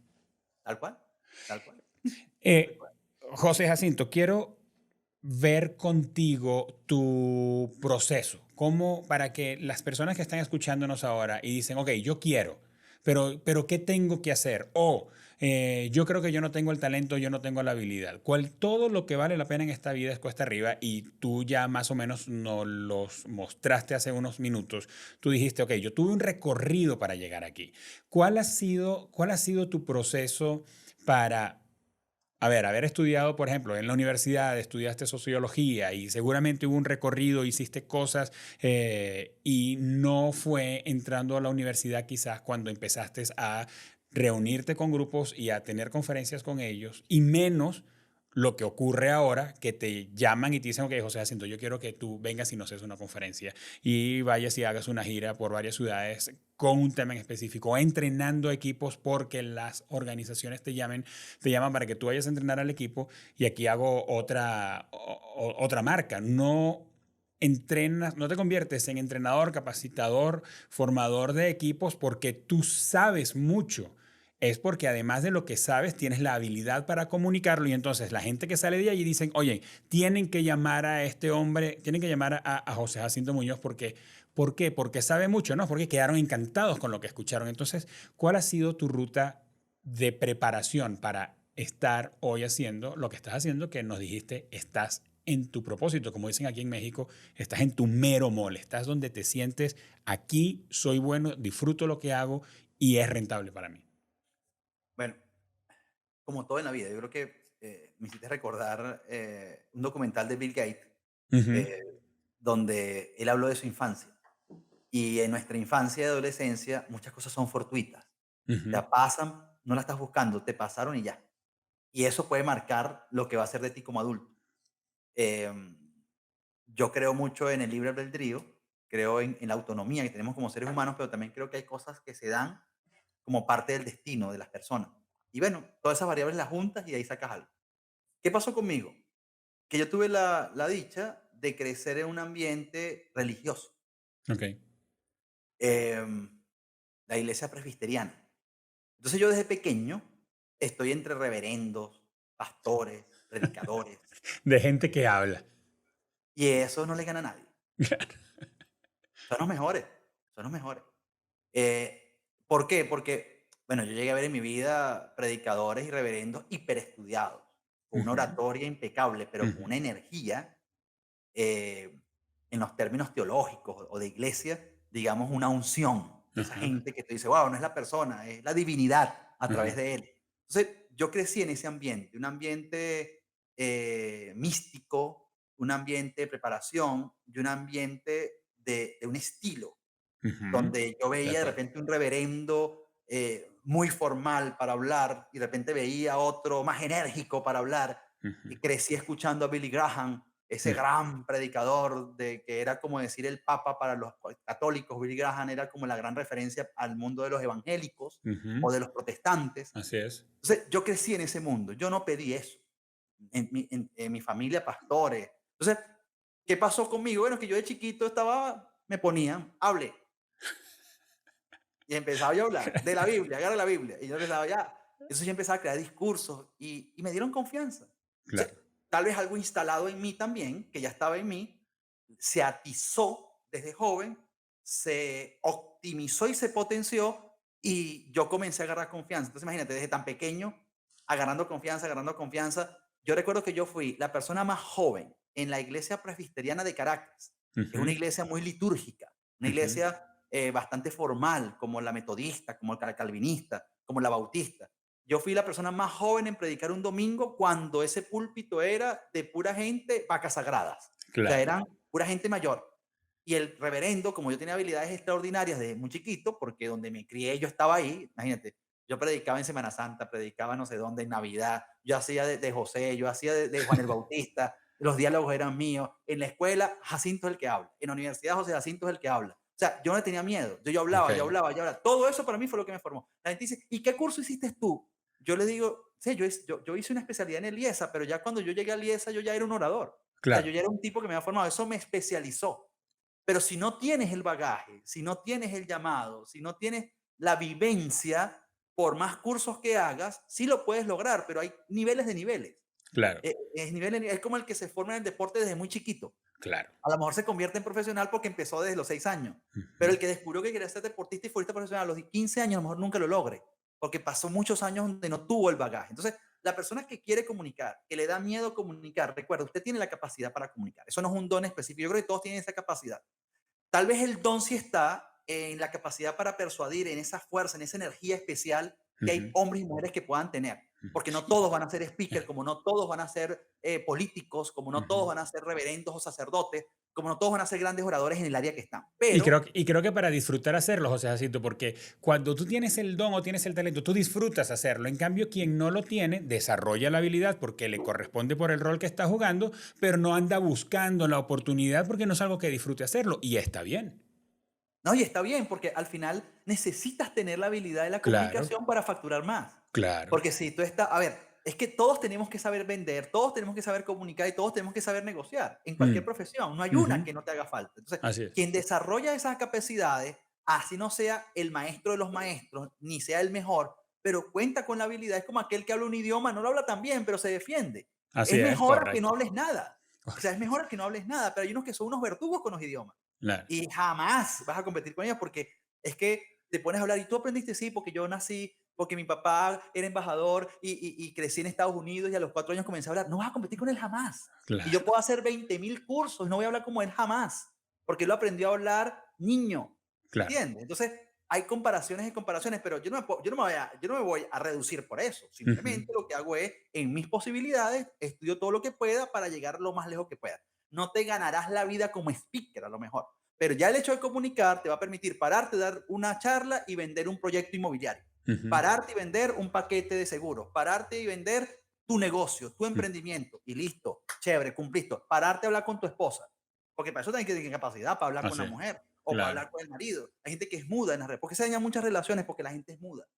Tal cual, tal cual, tal Eh, cual. José Jacinto, quiero ver contigo tu proceso, cómo para que las personas que están escuchándonos ahora y dicen, ok, yo quiero, pero ¿qué tengo que hacer? O yo creo que yo no tengo el talento, yo no tengo la habilidad. Todo lo que vale la pena en esta vida es cuesta arriba y tú ya más o menos nos los mostraste hace unos minutos. Tú dijiste, ok, yo tuve un recorrido para llegar aquí. Cuál ha sido tu proceso para haber estudiado, por ejemplo, en la universidad, estudiaste sociología y seguramente hubo un recorrido, hiciste cosas y no fue entrando a la universidad quizás cuando empezaste a reunirte con grupos y a tener conferencias con ellos y menos lo que ocurre ahora, que te llaman y te dicen, ok, José Jacinto, yo quiero que tú vengas y nos hagas una conferencia y vayas y hagas una gira por varias ciudades con un tema en específico, entrenando equipos porque las organizaciones te llaman para que tú vayas a entrenar al equipo y aquí hago otra marca. No entrenas, no te conviertes en entrenador, capacitador, formador de equipos porque tú sabes mucho. Es porque además de lo que sabes, tienes la habilidad para comunicarlo y entonces la gente que sale de allí dicen, oye, tienen que llamar a este hombre, tienen que llamar a José Jacinto Muñoz porque, ¿por qué? Porque sabe mucho, ¿no? Porque quedaron encantados con lo que escucharon. Entonces, ¿cuál ha sido tu ruta de preparación para estar hoy haciendo lo que estás haciendo, que nos dijiste, estás en tu propósito, como dicen aquí en México, estás en tu mero mole, estás donde te sientes, aquí soy bueno, disfruto lo que hago y es rentable para mí. Bueno, como todo en la vida, yo creo que me hiciste recordar un documental de Bill Gates, Ujú. eh, donde él habló de su infancia. Y en nuestra infancia y adolescencia muchas cosas son fortuitas. Ujú. Te pasan, no las estás buscando, te pasaron y ya. Y eso puede marcar lo que va a ser de ti como adulto. Em, yo creo mucho en el libre albedrío, creo en la autonomía que tenemos como seres humanos, pero también creo que hay cosas que se dan como parte del destino de las personas. Y bueno, todas esas variables las juntas y de ahí sacas algo. ¿Qué pasó conmigo? Que yo tuve la dicha de crecer en un ambiente religioso, Ok. em, la iglesia presbiteriana. Entonces yo desde pequeño estoy entre reverendos, pastores, predicadores, De gente que habla. y eso no le gana a nadie. Son los mejores, son los mejores. ¿Por qué? Porque, bueno, yo llegué a ver en mi vida predicadores y reverendos hiperestudiados, con una Ujú. oratoria impecable, pero con Ujú. una energía eh, en los términos teológicos o de iglesia, digamos, una unción de esa Ajá. gente que te dice, wow, no es la persona, es la divinidad a través Ujú. de él. Entonces, yo crecí en ese ambiente, un ambiente místico, un ambiente de preparación y un ambiente de un estilo, Ujú. donde yo De veía de acuerdo. repente un reverendo muy formal para hablar y de repente veía otro más enérgico para hablar Ujú. y crecí escuchando a Billy Graham, ese Ujú. gran predicador de que era como decir el papa para los católicos. Billy Graham era como la gran referencia al mundo de los evangélicos Ujú. o de los protestantes. Así es. Entonces yo crecí en ese mundo, yo no pedí eso. En mi familia pastores. Entonces ¿Qué pasó conmigo? Bueno, que yo de chiquito me ponían, hable, y empezaba yo a hablar de la Biblia, agarra la Biblia, y yo empezaba ya. Eso yo empezaba a crear discursos y me dieron confianza. O sea, Claro. tal vez algo instalado en mí también, que ya estaba en mí, se atizó desde joven, se optimizó y se potenció y yo comencé a agarrar confianza. Entonces imagínate, desde tan pequeño, agarrando confianza, agarrando confianza. Yo recuerdo que yo fui la persona más joven en la iglesia presbiteriana de Caracas. Es una Ujú, iglesia muy litúrgica, una ujú. iglesia bastante formal, como la metodista, como la calvinista, como la bautista. Yo fui la persona más joven en predicar un domingo cuando ese púlpito era de pura gente, vacas sagradas. O sea, Claro. eran pura gente mayor. Y el reverendo, como yo tenía habilidades extraordinarias desde muy chiquito, porque donde me crié yo estaba ahí, imagínate, yo predicaba en Semana Santa, predicaba no sé dónde, en Navidad, yo hacía de José, yo hacía de Juan el Bautista, los diálogos eran míos. En la escuela, Jacinto es el que habla. En la universidad, José Jacinto es el que habla. O sea, yo no tenía miedo. Yo hablaba, yo Ok. hablaba, yo hablaba. Todo eso para mí fue lo que me formó. La gente dice, ¿y qué curso hiciste tú? Yo le digo, sí, yo hice una especialidad en el IESA, pero ya cuando yo llegué al IESA, yo ya era un orador. O sea, yo Claro. ya era un tipo que me había formado. Eso me especializó. Pero si no tienes el bagaje, si no tienes el llamado, si no tienes la vivencia, por más cursos que hagas, sí lo puedes lograr, pero hay niveles de niveles. Claro. Es como el que se forma en el deporte desde muy chiquito. Claro. A lo mejor se convierte en profesional porque empezó desde los 6 años, pero Ujú. el que descubrió que quería ser deportista y futbolista profesional a los 15 años, a lo mejor nunca lo logre, porque pasó muchos años donde no tuvo el bagaje. Entonces, la persona que quiere comunicar, que le da miedo comunicar, recuerda, usted tiene la capacidad para comunicar. Eso no es un don específico. Yo creo que todos tienen esa capacidad. Tal vez el don sí está en la capacidad para persuadir, en esa fuerza, en esa energía especial que hay Ujú. hombres y mujeres que puedan tener. Ujú. Porque no Y todos van a ser speakers, como no todos van a ser políticos, como no todos ujú. van a ser reverendos o sacerdotes, como no todos van a ser grandes oradores en el área que están. Y Pero, creo que para disfrutar hacerlo, José Jacinto, porque cuando tú tienes el don o tienes el talento, tú disfrutas hacerlo. En cambio, quien no lo tiene, desarrolla la habilidad porque le corresponde por el rol que está jugando, pero no anda buscando la oportunidad porque no es algo que disfrute hacerlo. Y está bien. no, y está bien, porque al final necesitas tener la habilidad de la Claro, comunicación para facturar más. claro. Porque si tú estás, a ver, es que todos tenemos que saber vender, todos tenemos que saber comunicar y todos tenemos que saber negociar en cualquier Mm, profesión. No hay una ujú. que no te haga falta. Entonces, Así es. quien desarrolla esas capacidades, así no sea el maestro de los maestros, ni sea el mejor, pero cuenta con la habilidad, es como aquel que habla un idioma, no lo habla tan bien, pero se defiende. Así Es es, mejor a que no correcto. hables nada. O sea, es mejor a que no hables nada, pero hay unos que son unos verdugos con los idiomas Claro. y jamás vas a competir con ellos porque es que te pones a hablar y tú aprendiste, sí, porque yo nací, porque mi papá era embajador y crecí en Estados Unidos y a los 4 años comencé a hablar. No vas a competir con él jamás. Y yo Claro, puedo hacer 20.000 cursos, no voy a hablar como él jamás, porque él lo aprendió a hablar niño, claro. ¿entiendes? Entonces, hay comparaciones y comparaciones, pero yo no me voy a reducir por eso. Ujú. Simplemente lo que hago es, en mis posibilidades, estudio todo lo que pueda para llegar lo más lejos que pueda. No te ganarás la vida como speaker a lo mejor, pero ya el hecho de comunicar te va a permitir pararte, dar una charla y vender un proyecto inmobiliario. Ujú. Pararte y vender un paquete de seguros. Pararte y vender tu negocio, tu Mm. emprendimiento. Y listo, chévere, cumpliste. Pararte a hablar con tu esposa. Porque para eso tienes que tener capacidad para hablar con Así la es. mujer o para Claro. hablar con el marido. Hay gente que es muda en las redes. ¿Por qué se dañan muchas relaciones? Porque la gente es muda.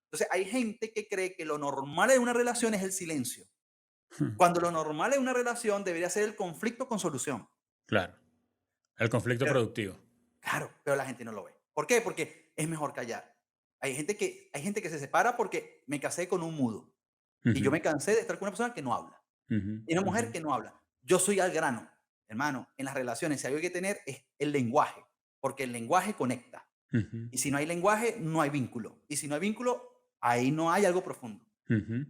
Entonces hay gente que cree que lo normal en una relación es el silencio. Cuando lo normal en una relación debería ser el conflicto con solución. Claro. El conflicto Pero productivo. claro, pero la gente no lo ve. ¿Por qué? Porque es mejor callar. Hay gente que se separa porque me casé con un mudo y yo Ujú, me cansé de estar con una persona que no habla ujú, y una ujú, mujer que no habla. Yo soy al grano, hermano, en las relaciones, si algo hay que tener es el lenguaje, porque el lenguaje conecta. ujú. Y si no hay lenguaje, no hay vínculo. Y si no hay vínculo, ahí no hay algo profundo. Ujú.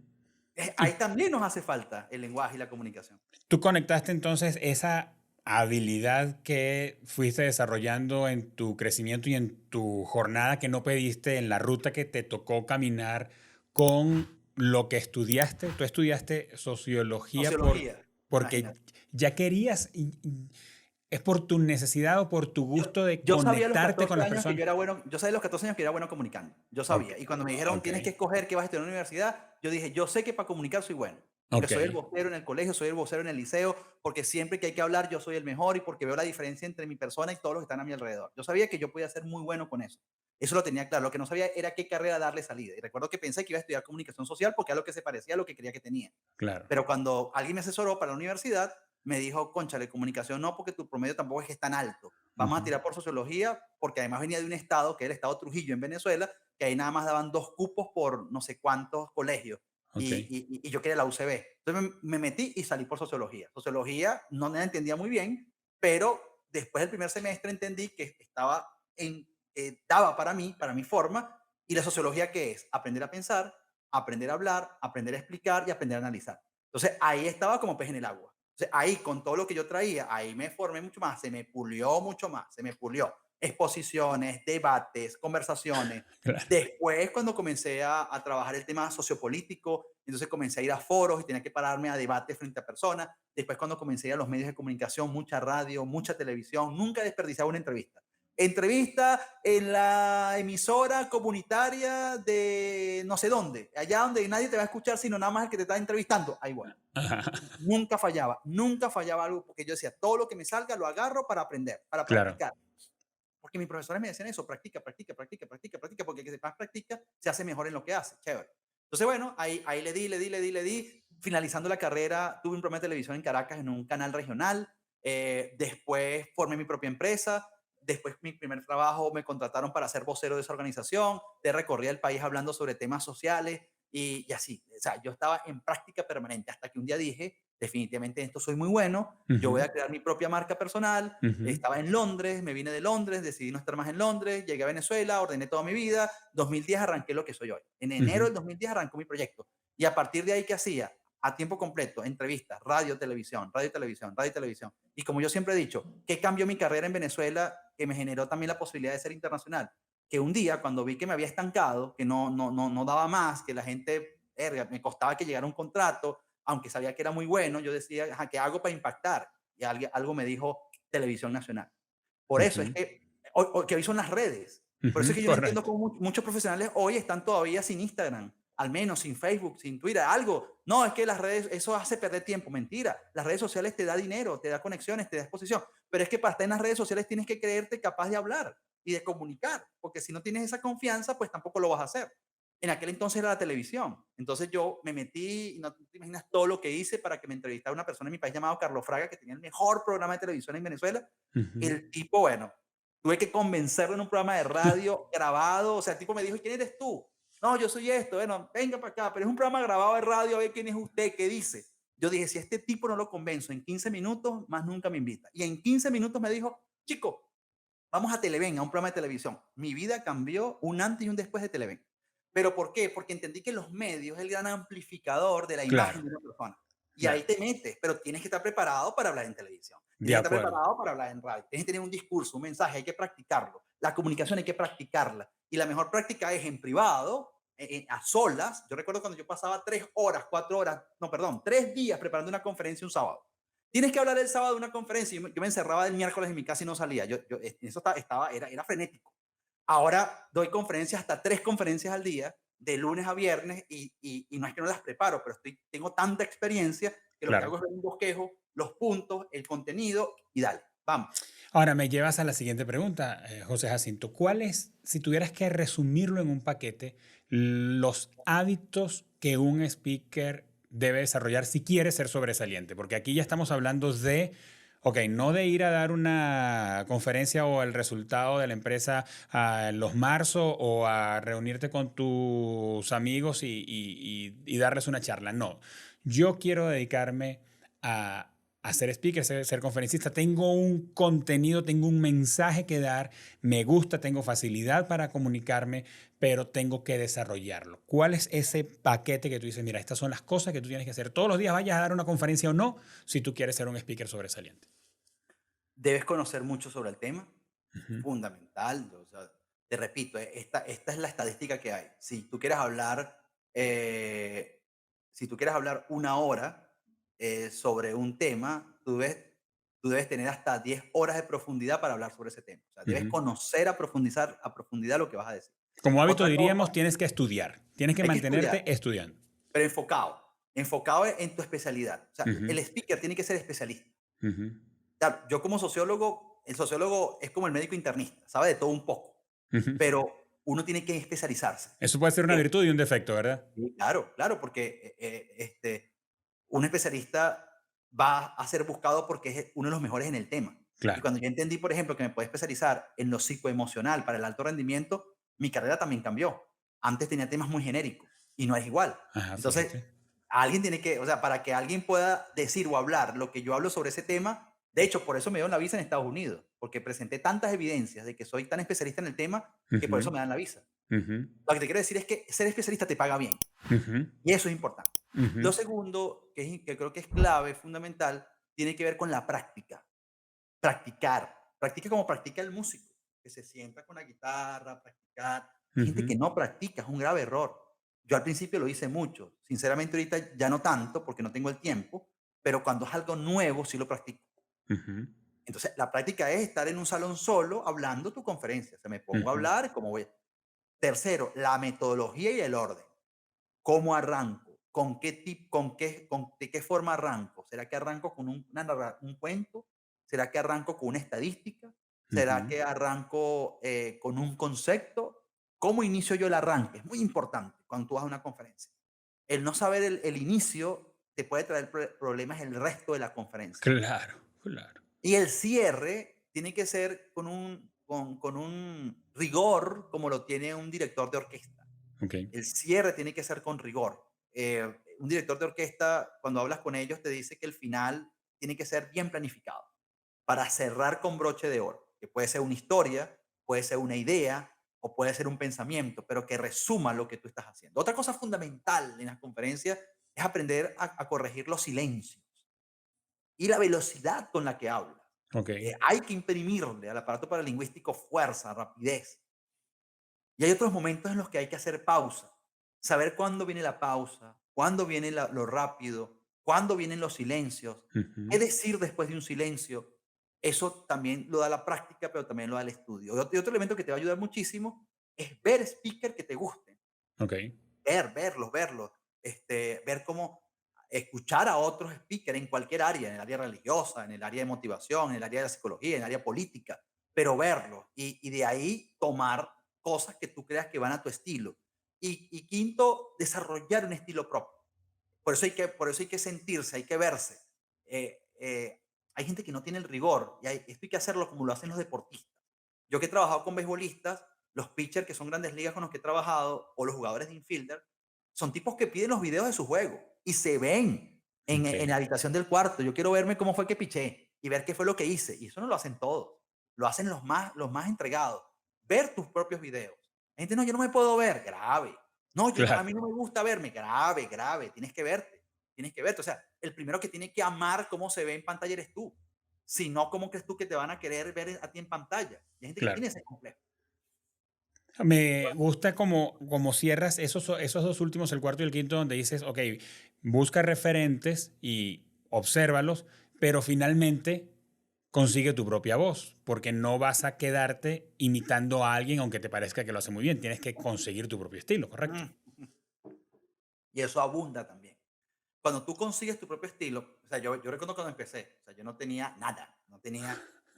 Ahí Y también nos hace falta el lenguaje y la comunicación. tú conectaste entonces esa habilidad que fuiste desarrollando en tu crecimiento y en tu jornada que no pediste, en la ruta que te tocó caminar con lo que estudiaste. Tú estudiaste sociología Sociología, porque imagínate. ya querías, es por tu necesidad o por tu Yo gusto de yo sabía a los conectarte con 14 las años que personas. yo era bueno, yo sabía a los 14 años que era bueno comunicando, yo Ok, sabía. Y cuando me dijeron: ok, "Tienes que escoger qué vas a estudiar en la universidad", yo dije: "Yo sé que para comunicar soy bueno, porque ok, soy el vocero en el colegio, soy el vocero en el liceo, porque siempre que hay que hablar yo soy el mejor y porque veo la diferencia entre mi persona y todos los que están a mi alrededor". Yo sabía que yo podía ser muy bueno con eso. Eso lo tenía claro. Lo que no sabía era qué carrera darle salida. Y recuerdo que pensé que iba a estudiar comunicación social porque era lo que se parecía a lo que creía que tenía. claro. Pero cuando alguien me asesoró para la universidad, me dijo, cónchale, comunicación no, porque tu promedio tampoco es que es tan alto. Vamos a Ujú. tirar por sociología, porque además venía de un estado, que es el estado Trujillo en Venezuela, que ahí nada más daban 2 cupos por no sé cuántos colegios. Ok, Y yo quería la UCB. Entonces me metí y salí por sociología. Sociología no la entendía muy bien, pero después del primer semestre entendí que estaba daba para mi forma. ¿Y la sociología qué es? Aprender a pensar, aprender a hablar, aprender a explicar y aprender a analizar. Entonces ahí estaba como pez en el agua. Entonces ahí con todo lo que yo traía, ahí me formé mucho más, se me pulió mucho más, se me pulió. Exposiciones, debates, conversaciones. claro. Después, cuando comencé a trabajar el tema sociopolítico, entonces comencé a ir a foros y tenía que pararme a debates frente a personas. Después, cuando comencé a ir a los medios de comunicación, mucha radio, mucha televisión, nunca desperdiciaba una entrevista. Entrevista en la emisora comunitaria de no sé dónde, allá donde nadie te va a escuchar, sino nada más el que te está entrevistando. Ahí voy. Ajá, Nunca fallaba algo, porque yo decía, todo lo que me salga lo agarro para aprender, para claro. practicar. Porque mis profesores me decían eso, practica, practica, practica, practica, practica, porque el que más practica se hace mejor en lo que hace. Chévere. Entonces, bueno, ahí le di. Finalizando la carrera, tuve un programa de televisión en Caracas en un canal regional. Después formé mi propia empresa. Después, mi primer trabajo, me contrataron para ser vocero de esa organización. Recorría el país hablando sobre temas sociales y así. O sea, yo estaba en práctica permanente hasta que un día dije, definitivamente en esto soy muy bueno, yo voy Ujú, a crear mi propia marca personal. ujú, Estaba en Londres, me vine de Londres, decidí no estar más en Londres, llegué a Venezuela, ordené toda mi vida. 2010 arranqué lo que soy hoy. En enero ujú. del 2010 arrancó mi proyecto. Y a partir de ahí, ¿qué hacía? A tiempo completo, entrevistas, radio, televisión, radio, televisión, radio, televisión. Y como yo siempre he dicho, ¿qué cambió mi carrera en Venezuela que me generó también la posibilidad de ser internacional? Que un día, cuando vi que me había estancado, que no daba más, que la gente, me costaba que llegara un contrato, aunque sabía que era muy bueno, yo decía, ajá, ¿qué hago para impactar? Y algo me dijo, televisión nacional. Por eso es Ujú, que que hoy son las redes. Por eso es ujú, que yo no entiendo correcto. cómo muchos profesionales hoy están todavía sin Instagram, al menos sin Facebook, sin Twitter, algo. No, es que las redes, eso hace perder tiempo. Mentira. Las redes sociales te da dinero, te da conexiones, te da exposición. Pero es que para estar en las redes sociales tienes que creerte capaz de hablar y de comunicar, porque si no tienes esa confianza, pues tampoco lo vas a hacer. En aquel entonces era la televisión. Entonces yo me metí, y no te imaginas todo lo que hice para que me entrevistara una persona en mi país llamado Carlos Fraga, que tenía el mejor programa de televisión en Venezuela. Ujú. El tipo, bueno, tuve que convencerlo en un programa de radio grabado. O sea, el tipo me dijo, ¿y quién eres tú? No, yo soy esto. Bueno, venga para acá, pero es un programa grabado de radio, a ver quién es usted, qué dice. Yo dije, si a este tipo no lo convenzo en 15 minutos, más nunca me invita. Y en 15 minutos me dijo, chico, vamos a Televen, a un programa de televisión. Mi vida cambió un antes y un después de Televen. ¿Pero por qué? Porque entendí que los medios es el gran amplificador de la imagen Claro, de una persona. Y ahí claro. te metes, pero tienes que estar preparado para hablar en televisión. De Tienes que estar acuerdo. preparado para hablar en radio. Tienes que tener un discurso, un mensaje, hay que practicarlo. La comunicación hay que practicarla. Y la mejor práctica es en privado, a solas. Yo recuerdo cuando yo pasaba 3 horas, 4 horas, no, perdón, 3 días preparando una conferencia un sábado. Tienes que hablar el sábado de una conferencia. Yo me encerraba el miércoles en mi casa y no salía. Eso era frenético. Ahora doy conferencias, hasta 3 conferencias al día, de lunes a viernes, y no es que no las preparo, pero tengo tanta experiencia que lo que Claro. hago es ver un bosquejo, los puntos, el contenido y dale, vamos. Ahora me llevas a la siguiente pregunta, José Jacinto. ¿Cuáles, si tuvieras que resumirlo en un paquete, los hábitos que un speaker debe desarrollar si quiere ser sobresaliente? Porque aquí ya estamos hablando de, ok, no de ir a dar una conferencia o el resultado de la empresa a los marzo o a reunirte con tus amigos y darles una charla. No, yo quiero dedicarme a ser speaker, ser conferencista. Tengo un contenido, tengo un mensaje que dar, me gusta, tengo facilidad para comunicarme, pero tengo que desarrollarlo. ¿Cuál es ese paquete que tú dices, mira, estas son las cosas que tú tienes que hacer todos los días, vayas a dar una conferencia o no, si tú quieres ser un speaker sobresaliente? Debes conocer mucho sobre el tema, Ujú, fundamental. O sea, te repito, esta es la estadística que hay. Eh, si tú quieres hablar 1 hora sobre un tema, tú debes tener hasta 10 horas de profundidad para hablar sobre ese tema. O sea, debes ujú. conocer a profundidad lo que vas a decir. Como hábito Otra diríamos, cosa, tienes que estudiar, tienes que hay que estudiar, mantenerte estudiando. pero enfocado en tu especialidad. O sea, Ujú, el speaker tiene que ser especialista. ujú, Claro, yo como sociólogo, el sociólogo es como el médico internista, sabe de todo un poco, ujú. pero uno tiene que especializarse. Eso puede ser una Eh, virtud y un defecto, ¿verdad? sí, claro, claro, porque un especialista va a ser buscado porque es uno de los mejores en el tema. Y Claro. cuando yo entendí, por ejemplo, que me puedo especializar en lo psicoemocional para el alto rendimiento, mi carrera también cambió. Antes tenía temas muy genéricos y no es igual. Ajá, Entonces, fíjate. alguien tiene que, o sea, para que alguien pueda decir o hablar lo que yo hablo sobre ese tema, de hecho, por eso me dieron la visa en Estados Unidos, porque presenté tantas evidencias de que soy tan especialista en el tema que por eso Ujú, me dan la visa. ujú, Lo que te quiero decir es que ser especialista te paga bien ujú, y eso es importante. Lo ujú, segundo, que creo que es clave, fundamental, tiene que ver con la práctica. Practicar. Practica como practica el músico, que se sienta con la guitarra, practicar. Hay gente ujú, que no practica, es un grave error. Yo al principio lo hice mucho. Sinceramente ahorita ya no tanto porque no tengo el tiempo, pero cuando es algo nuevo sí lo practico. ujú, Entonces, la práctica es estar en un salón solo hablando tu conferencia. O sea, me pongo a ujú. hablar como voy. Tercero, la metodología y el orden. ¿Cómo arranco? ¿Con qué tip de qué forma arranco? ¿Será que arranco con un cuento? ¿Será que arranco con una estadística? ¿Será Ujú. que arranco, con un concepto? ¿Cómo inicio yo el arranque? Es muy importante cuando tú vas a una conferencia. El no saber el inicio te puede traer problemas el resto de la conferencia. Claro, claro. Y el cierre tiene que ser con un rigor como lo tiene un director de orquesta. Okey. El cierre tiene que ser con rigor. Un director de orquesta, cuando hablas con ellos, te dice que el final tiene que ser bien planificado para cerrar con broche de oro, que puede ser una historia, puede ser una idea o puede ser un pensamiento, pero que resuma lo que tú estás haciendo. Otra cosa fundamental en las conferencias es aprender a corregir los silencios y la velocidad con la que hablas. Okey. Hay que imprimirle al aparato paralingüístico fuerza, rapidez. Y hay otros momentos en los que hay que hacer pausa, saber cuándo viene la pausa, cuándo viene lo rápido, cuándo vienen los silencios, qué Ujú. decir después de un silencio. Eso también lo da la práctica, pero también lo da el estudio. Y otro elemento que te va a ayudar muchísimo es ver speaker que te gusten, Okey. verlos, ver cómo escuchar a otros speakers en cualquier área, en el área religiosa, en el área de motivación, en el área de la psicología, en el área política, pero verlos y de ahí tomar cosas que tú creas que van a tu estilo. Y quinto, desarrollar un estilo propio. Por eso hay que sentirse, hay que verse. Hay gente que no tiene el rigor y esto hay que hacerlo como lo hacen los deportistas. Yo que he trabajado con beisbolistas, los pitchers que son grandes ligas con los que he trabajado o los jugadores de infielder, son tipos que piden los videos de su juego y se ven en Okey. la habitación del cuarto. Yo quiero verme cómo fue que piché y ver qué fue lo que hice. Y eso no lo hacen todos. Lo hacen los más entregados. Ver tus propios videos. La gente, no, yo no me puedo ver. Grave. No, a Claro, mí no me gusta verme. Grave, grave. Tienes que verte. Tienes que verte. O sea, el primero que tiene que amar cómo se ve en pantalla eres tú. Si no, ¿cómo crees tú que te van a querer ver a ti en pantalla? Y hay gente que claro. tiene ese complejo. Me gusta como cierras esos 2 últimos, el cuarto y el quinto, donde dices: "Okey, busca referentes y obsérvalos, pero finalmente consigue tu propia voz", porque no vas a quedarte imitando a alguien, aunque te parezca que lo hace muy bien. Tienes que conseguir tu propio estilo, ¿correcto? Mm, Y eso abunda también. Cuando tú consigues tu propio estilo, o sea, yo recuerdo cuando empecé, o sea, yo no tenía nada,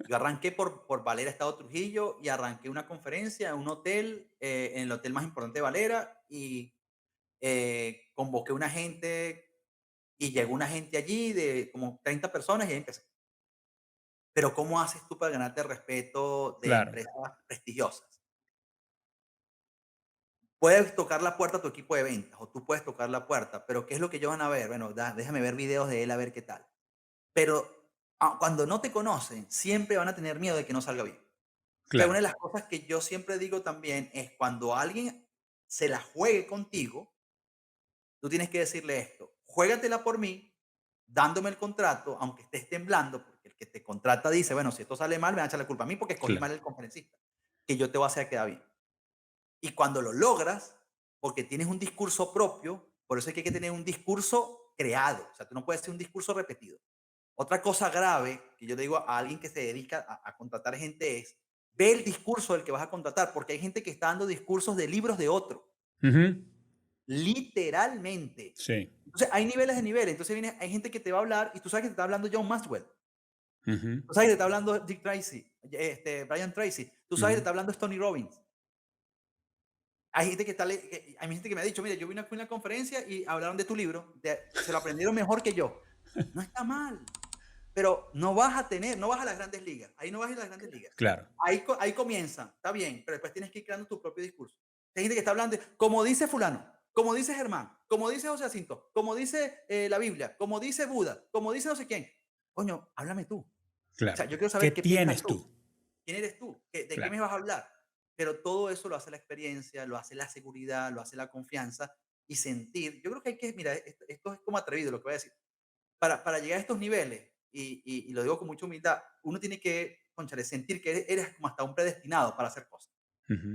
yo arranqué por Valera, Estado Trujillo, y arranqué una conferencia en un hotel, en el hotel más importante de Valera, y convoqué una gente, y llegó una gente allí de como 30 personas, y ahí empecé. Pero ¿cómo haces tú para ganarte el respeto de Claro, empresas prestigiosas? Puedes tocar la puerta a tu equipo de ventas, o tú puedes tocar la puerta, pero ¿qué es lo que ellos van a ver? Bueno, déjame ver videos de él a ver qué tal. Pero, cuando no te conocen, siempre van a tener miedo de que no salga bien. O sea, una claro. de las cosas que yo siempre digo también es cuando alguien se la juegue contigo, tú tienes que decirle esto: "Juégatela por mí, dándome el contrato, aunque estés temblando", porque el que te contrata dice: "Bueno, si esto sale mal, me van a echar la culpa a mí porque escogí Claro. mal el conferencista, que yo te voy a hacer quedar bien". Y cuando lo logras, porque tienes un discurso propio, por eso es que hay que tener un discurso creado, o sea, tú no puedes hacer un discurso repetido. Otra cosa grave que yo le digo a alguien que se dedica a contratar gente es, ve el discurso del que vas a contratar, porque hay gente que está dando discursos de libros de otro, Ujú. literalmente. Sí. Entonces, hay niveles de niveles. Entonces, hay gente que te va a hablar y tú sabes que te está hablando John Maxwell, Ujú, tú sabes que te está hablando Dick Tracy, Brian Tracy, tú sabes que te ujú. está hablando Tony Robbins. Hay gente que me ha dicho: "Mira, yo vine aquí a una conferencia y hablaron de tu libro, se lo aprendieron mejor que yo". No está mal. Pero no vas a tener, no vas a las grandes ligas. Ahí no vas a ir a las grandes ligas. Claro, Ahí comienza, está bien, pero después tienes que ir creando tu propio discurso. Hay gente que está hablando, como dice fulano, como dice Germán, como dice José Jacinto, como dice la Biblia, como dice Buda, como dice no sé quién. Coño, háblame tú. O claro. sea, yo quiero ¿Qué saber qué piensas tienes tú. tú? ¿Quién eres tú? ¿De qué Claro. me vas a hablar? Pero todo eso lo hace la experiencia, lo hace la seguridad, lo hace la confianza y sentir. Yo creo que hay que, mira, esto es como atrevido lo que voy a decir. Para llegar a estos niveles, y lo digo con mucha humildad, uno tiene que, cónchale, sentir que eres como hasta un predestinado para hacer cosas. Ujú,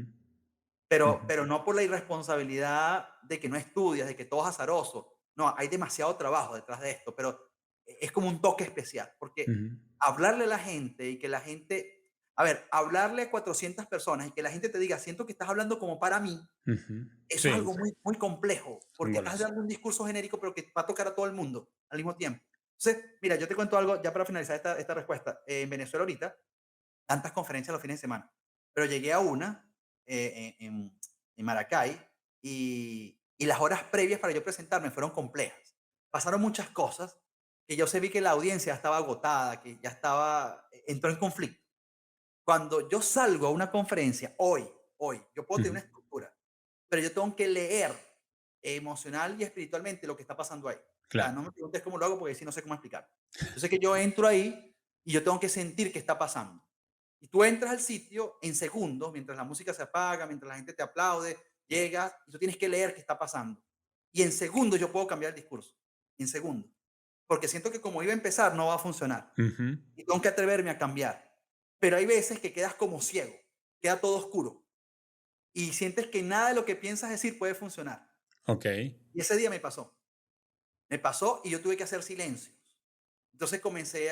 ujú, Pero no por la irresponsabilidad de que no estudias, de que todo es azaroso. No, hay demasiado trabajo detrás de esto, pero es como un toque especial, porque ujú, hablarle a la gente y que la gente, a ver, hablarle a 400 personas y que la gente te diga, siento que estás hablando como para mí, ujú. eso es Sí, algo muy, muy complejo, un porque estás golazo. dando un discurso genérico, pero que va a tocar a todo el mundo al mismo tiempo. Entonces, mira, yo te cuento algo ya para finalizar esta respuesta. En Venezuela ahorita, tantas conferencias los fines de semana, pero llegué a una en Maracay y las horas previas para yo presentarme fueron complejas. Pasaron muchas cosas que yo sé vi que la audiencia estaba agotada, que ya estaba, entró en conflicto. Cuando yo salgo a una conferencia, hoy, yo puedo tener Ujú, una estructura, pero yo tengo que leer emocional y espiritualmente lo que está pasando ahí. O sea, claro. no me preguntes cómo lo hago porque si no sé cómo explicar. Yo sé que yo entro ahí y yo tengo que sentir qué está pasando. Y tú entras al sitio en segundos, mientras la música se apaga, mientras la gente te aplaude, llegas y tú tienes que leer qué está pasando. Y en segundos yo puedo cambiar el discurso. En segundos. Porque siento que como iba a empezar no va a funcionar. Ujú, Y tengo que atreverme a cambiar. Pero hay veces que quedas como ciego, queda todo oscuro y sientes que nada de lo que piensas decir puede funcionar. ok. Y ese día me pasó. Me pasó y yo tuve que hacer silencios. Entonces comencé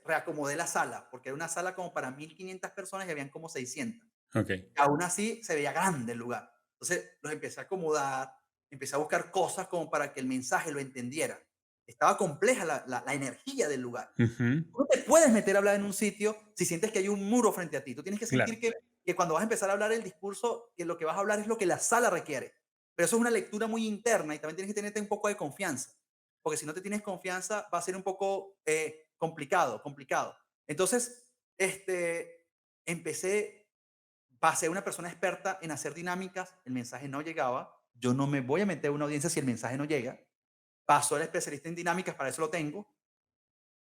reacomodé la sala, porque era una sala como para 1500 personas y habían como 600. Ok. Aún así se veía grande el lugar. Entonces los empecé a acomodar, empecé a buscar cosas como para que el mensaje lo entendiera. Estaba compleja la energía del lugar. Ujú, Tú no te puedes meter a hablar en un sitio si sientes que hay un muro frente a ti. Tú tienes que claro. sentir que cuando vas a empezar a hablar el discurso, que lo que vas a hablar es lo que la sala requiere. Pero eso es una lectura muy interna y también tienes que tenerte un poco de confianza. Porque si no te tienes confianza, va a ser un poco complicado. Entonces, empecé, pasé a una persona experta en hacer dinámicas, el mensaje no llegaba. Yo no me voy a meter a una audiencia si el mensaje no llega. Paso al especialista en dinámicas, para eso lo tengo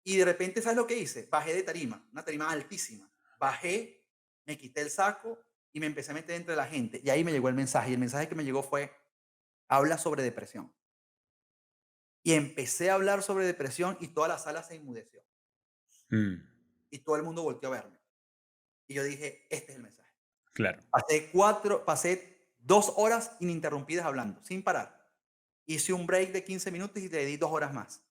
y de repente, ¿sabes lo que hice? Bajé de tarima, una tarima altísima. Bajé, me quité el saco y me empecé a meter entre la gente. Y ahí me llegó el mensaje. Y el mensaje que me llegó fue, habla sobre depresión. Y empecé a hablar sobre depresión y toda la sala se enmudeció. Mm, Y todo el mundo volteó a verme. Y yo dije, este es el mensaje. claro. Pasé 2 horas ininterrumpidas hablando, sin parar. Hice un break de 15 minutos y le di 2 horas más.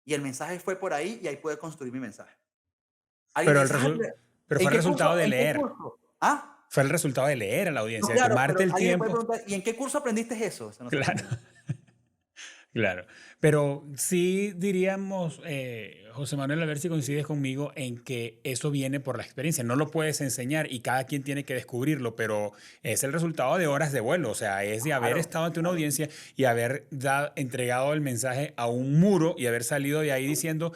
Y el mensaje fue por ahí y ahí pude construir mi mensaje. Alguien me Pero, dice, "Ay, pero ¿en fue el qué curso? resultado de ¿En qué leer. curso? ¿Ah? Fue el resultado de leer a la No, audiencia, de claro, tomarte pero el alguien me puede tiempo. preguntar, ¿y en qué curso aprendiste eso? Eso no se Claro. aprende. Claro, pero sí diríamos, José Manuel, a ver si coincides conmigo en que eso viene por la experiencia. No lo puedes enseñar y cada quien tiene que descubrirlo, pero es el resultado de horas de vuelo, o sea, es de haber Claro, estado ante una claro. audiencia y haber entregado el mensaje a un muro y haber salido de ahí diciendo,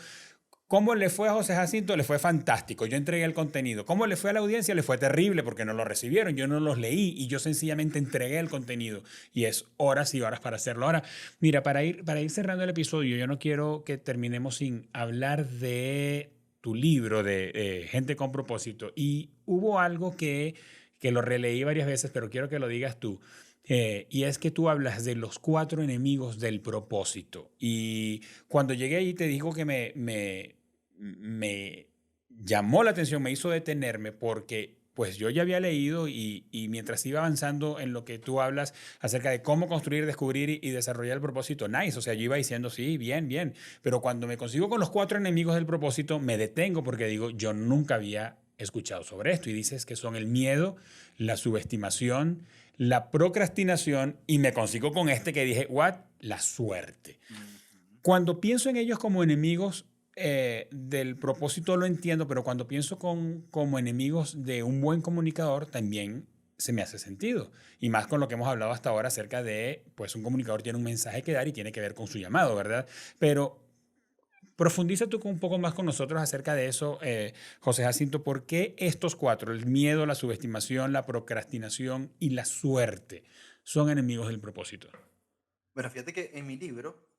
¿cómo le fue a José Jacinto? Le fue fantástico. Yo entregué el contenido. ¿Cómo le fue a la audiencia? Le fue terrible porque no lo recibieron. Yo no los leí y yo sencillamente entregué el contenido. Y es horas y horas para hacerlo. Ahora, mira, para ir cerrando el episodio, yo no quiero que terminemos sin hablar de tu libro de Gente con propósito. Y hubo algo que lo releí varias veces, pero quiero que lo digas tú. Y es que tú hablas de los 4 enemigos del propósito. Y cuando llegué ahí te digo que me llamó la atención, me hizo detenerme porque pues yo ya había leído y mientras iba avanzando en lo que tú hablas acerca de cómo construir, descubrir y desarrollar el propósito, nice, o sea, yo iba diciendo, sí, bien, bien, pero cuando me consigo con los 4 enemigos del propósito, me detengo porque digo, yo nunca había escuchado sobre esto y dices que son el miedo, la subestimación, la procrastinación y me consigo con este que dije, what? La suerte. Ujú. Cuando pienso en ellos como enemigos del propósito lo entiendo, pero cuando pienso como enemigos de un buen comunicador también se me hace sentido. Y más con lo que hemos hablado hasta ahora acerca de, pues un comunicador tiene un mensaje que dar y tiene que ver con su llamado, ¿verdad? Pero Profundiza tú un poco más con nosotros acerca de eso, José Jacinto. ¿Por qué estos cuatro, el miedo, la subestimación, la procrastinación y la suerte, son enemigos del propósito? Bueno, fíjate que en mi libro,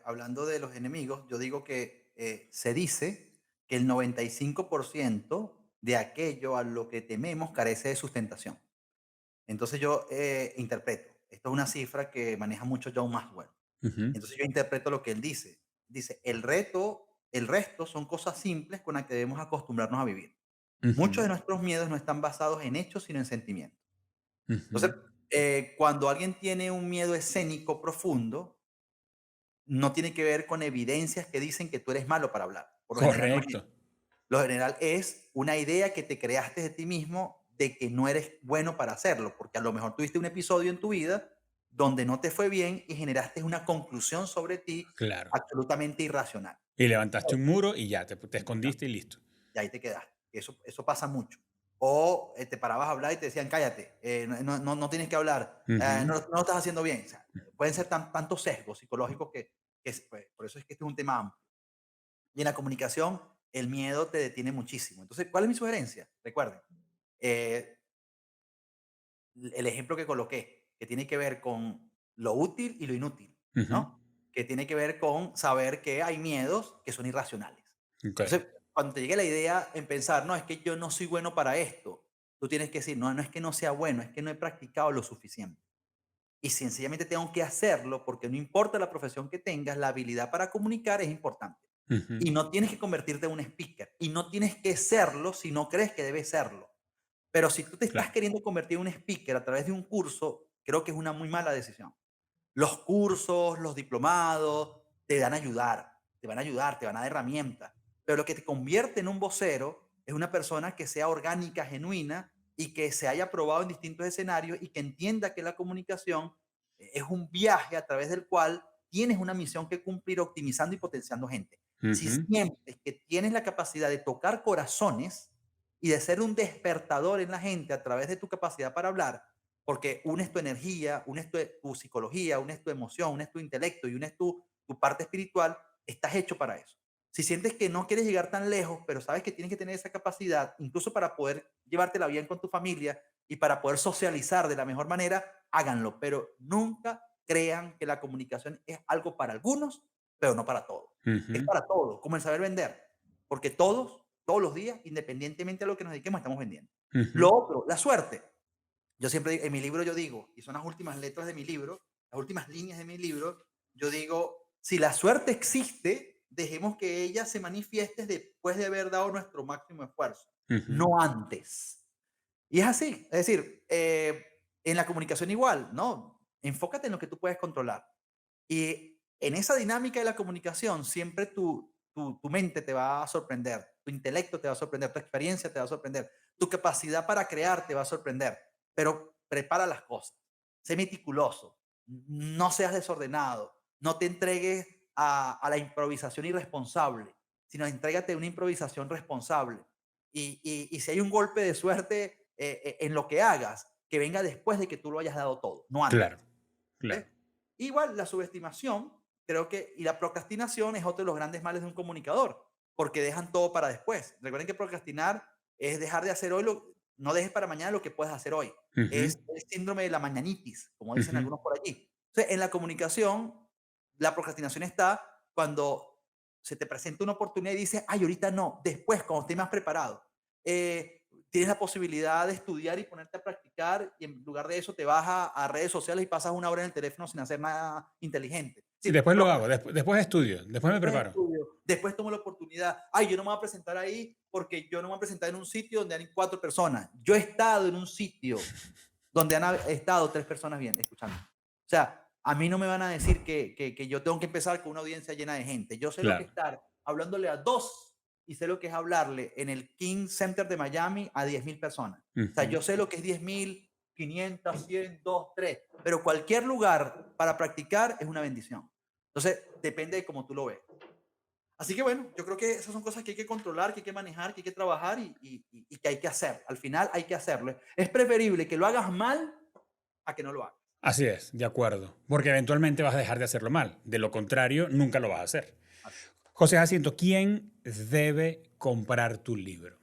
hablando de los enemigos, yo digo que se dice que el 95% de aquello a lo que tememos carece de sustentación. Entonces yo interpreto, esto es una cifra que maneja mucho John Maxwell. Ujú, Entonces yo interpreto lo que él dice. Dice, el resto son cosas simples con las que debemos acostumbrarnos a vivir. Muchos de ujú, nuestros miedos no están basados en hechos, sino en sentimientos. Entonces, ujú. cuando alguien tiene un miedo escénico profundo, no tiene que ver con evidencias que dicen que tú eres malo para hablar. Por lo general no es Correcto. eso. Lo general es una idea que te creaste de ti mismo de que no eres bueno para hacerlo, porque a lo mejor tuviste un episodio en tu vida donde no te fue bien y generaste una conclusión sobre ti Claro. absolutamente irracional. Y levantaste un muro y ya, te escondiste y listo. Y ahí te quedaste. Eso pasa mucho. O te parabas a hablar y te decían, cállate, no tienes que hablar, Ujú, no lo estás haciendo bien. O sea, pueden ser tantos sesgos psicológicos pues, por eso es que este es un tema amplio. Y en la comunicación, el miedo te detiene muchísimo. Entonces, ¿cuál es mi sugerencia? Recuerden, eh, el ejemplo que coloqué, que tiene que ver con lo útil y lo inútil, ujú. ¿no? Que tiene que ver con saber que hay miedos que son irracionales. Ok. Entonces, cuando te llegue la idea en pensar, no, es que yo no soy bueno para esto, tú tienes que decir, no, no es que no sea bueno, es que no he practicado lo suficiente. Y sencillamente tengo que hacerlo porque no importa la profesión que tengas, la habilidad para comunicar es importante. Ujú, Y no tienes que convertirte en un speaker. Y no tienes que serlo si no crees que debes serlo. Pero si tú te estás claro. queriendo convertir en un speaker a través de un curso, creo que es una muy mala decisión. Los cursos, los diplomados, te van a ayudar, te van a ayudar, te van a dar herramientas. Pero lo que te convierte en un vocero es una persona que sea orgánica, genuina y que se haya probado en distintos escenarios y que entienda que la comunicación es un viaje a través del cual tienes una misión que cumplir optimizando y potenciando gente. Si Ujú, sientes que tienes la capacidad de tocar corazones y de ser un despertador en la gente a través de tu capacidad para hablar, porque unes tu energía, unes tu psicología, unes tu emoción, unes tu intelecto y unes tu parte espiritual, estás hecho para eso. Si sientes que no quieres llegar tan lejos, pero sabes que tienes que tener esa capacidad, incluso para poder llevártela bien con tu familia y para poder socializar de la mejor manera, háganlo. Pero nunca crean que la comunicación es algo para algunos, pero no para todos. Es ujú, para todos, como el saber vender. Porque todos los días, independientemente de lo que nos dediquemos, estamos vendiendo. ujú. Lo otro, la suerte. Yo siempre, en mi libro yo digo, y son las últimas letras de mi libro, las últimas líneas de mi libro, yo digo, si la suerte existe, dejemos que ella se manifieste después de haber dado nuestro máximo esfuerzo, Ujú, no antes. Y es así, es decir, en la comunicación igual, ¿no? Enfócate en lo que tú puedes controlar. Y en esa dinámica de la comunicación, siempre tu mente te va a sorprender, tu intelecto te va a sorprender, tu experiencia te va a sorprender, tu capacidad para crear te va a sorprender, pero prepara las cosas, sé meticuloso, no seas desordenado, no te entregues a la improvisación irresponsable, sino entrégate a una improvisación responsable. Y si hay un golpe de suerte en lo que hagas, que venga después de que tú lo hayas dado todo, no antes. claro, claro. ¿Ves? Igual la subestimación, creo que, y la procrastinación es otro de los grandes males de un comunicador, porque dejan todo para después. Recuerden que procrastinar es dejar de hacer hoy, no dejes para mañana lo que puedes hacer hoy. Ujú, Es el síndrome de la mañanitis, como dicen ujú. algunos por allí. Entonces, en la comunicación, la procrastinación está cuando se te presenta una oportunidad y dices, ay, ahorita no, después, cuando esté más preparado. Tienes la posibilidad de estudiar y ponerte a practicar y en lugar de eso te vas a redes sociales y pasas una hora en el teléfono sin hacer nada inteligente. Sí, Sí, después lo hago, después estudio, después me después preparo. estudio, después tomo la oportunidad. Ay, yo no me voy a presentar ahí porque yo no me voy a presentar en un sitio donde hay 4 personas. Yo he estado en un sitio donde han estado 3 personas bien, escuchando. O sea, a mí no me van a decir que yo tengo que empezar con una audiencia llena de gente. Yo sé lo que es Claro. estar hablándole a dos y sé lo que es hablarle en el King Center de Miami a 10.000 personas. O sea, Ujú. yo sé lo que es 10.000, 500, 100, 2, 3. Pero cualquier lugar para practicar es una bendición. Entonces, depende de cómo tú lo ves. Así que bueno, yo creo que esas son cosas que hay que controlar, que hay que manejar, que hay que trabajar y que hay que hacer. Al final hay que hacerlo. Es preferible que lo hagas mal a que no lo hagas. Así es, de acuerdo. Porque eventualmente vas a dejar de hacerlo mal. De lo contrario, nunca lo vas a hacer. Así. José Jacinto, ¿quién debe comprar tu libro?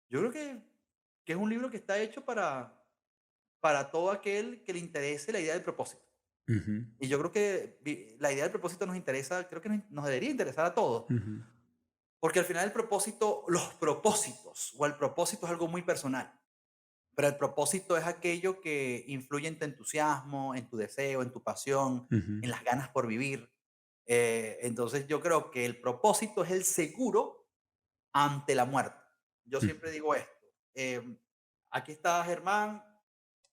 Yo creo que es un libro que está hecho para todo aquel que le interese la idea del propósito. Ujú, Y yo creo que la idea del propósito nos interesa, creo que nos debería interesar a todos, ujú, porque al final el propósito, los propósitos o el propósito es algo muy personal, pero el propósito es aquello que influye en tu entusiasmo, en tu deseo, en tu pasión, ujú, en las ganas por vivir. Entonces yo creo que el propósito es el seguro ante la muerte. Yo ujú, siempre digo esto, aquí está Germán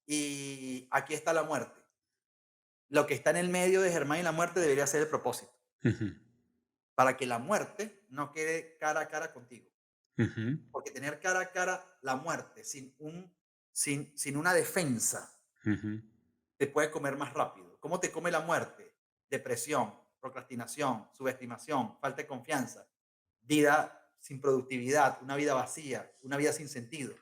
y aquí está la muerte. Lo que está en el medio de Germán y la muerte debería ser el propósito, ujú, para que la muerte no quede cara a cara contigo. ujú, Porque tener cara a cara la muerte sin una defensa ujú. te puede comer más rápido. ¿Cómo te come la muerte? Depresión, procrastinación, subestimación, falta de confianza, vida sin productividad, una vida vacía, una vida sin sentido.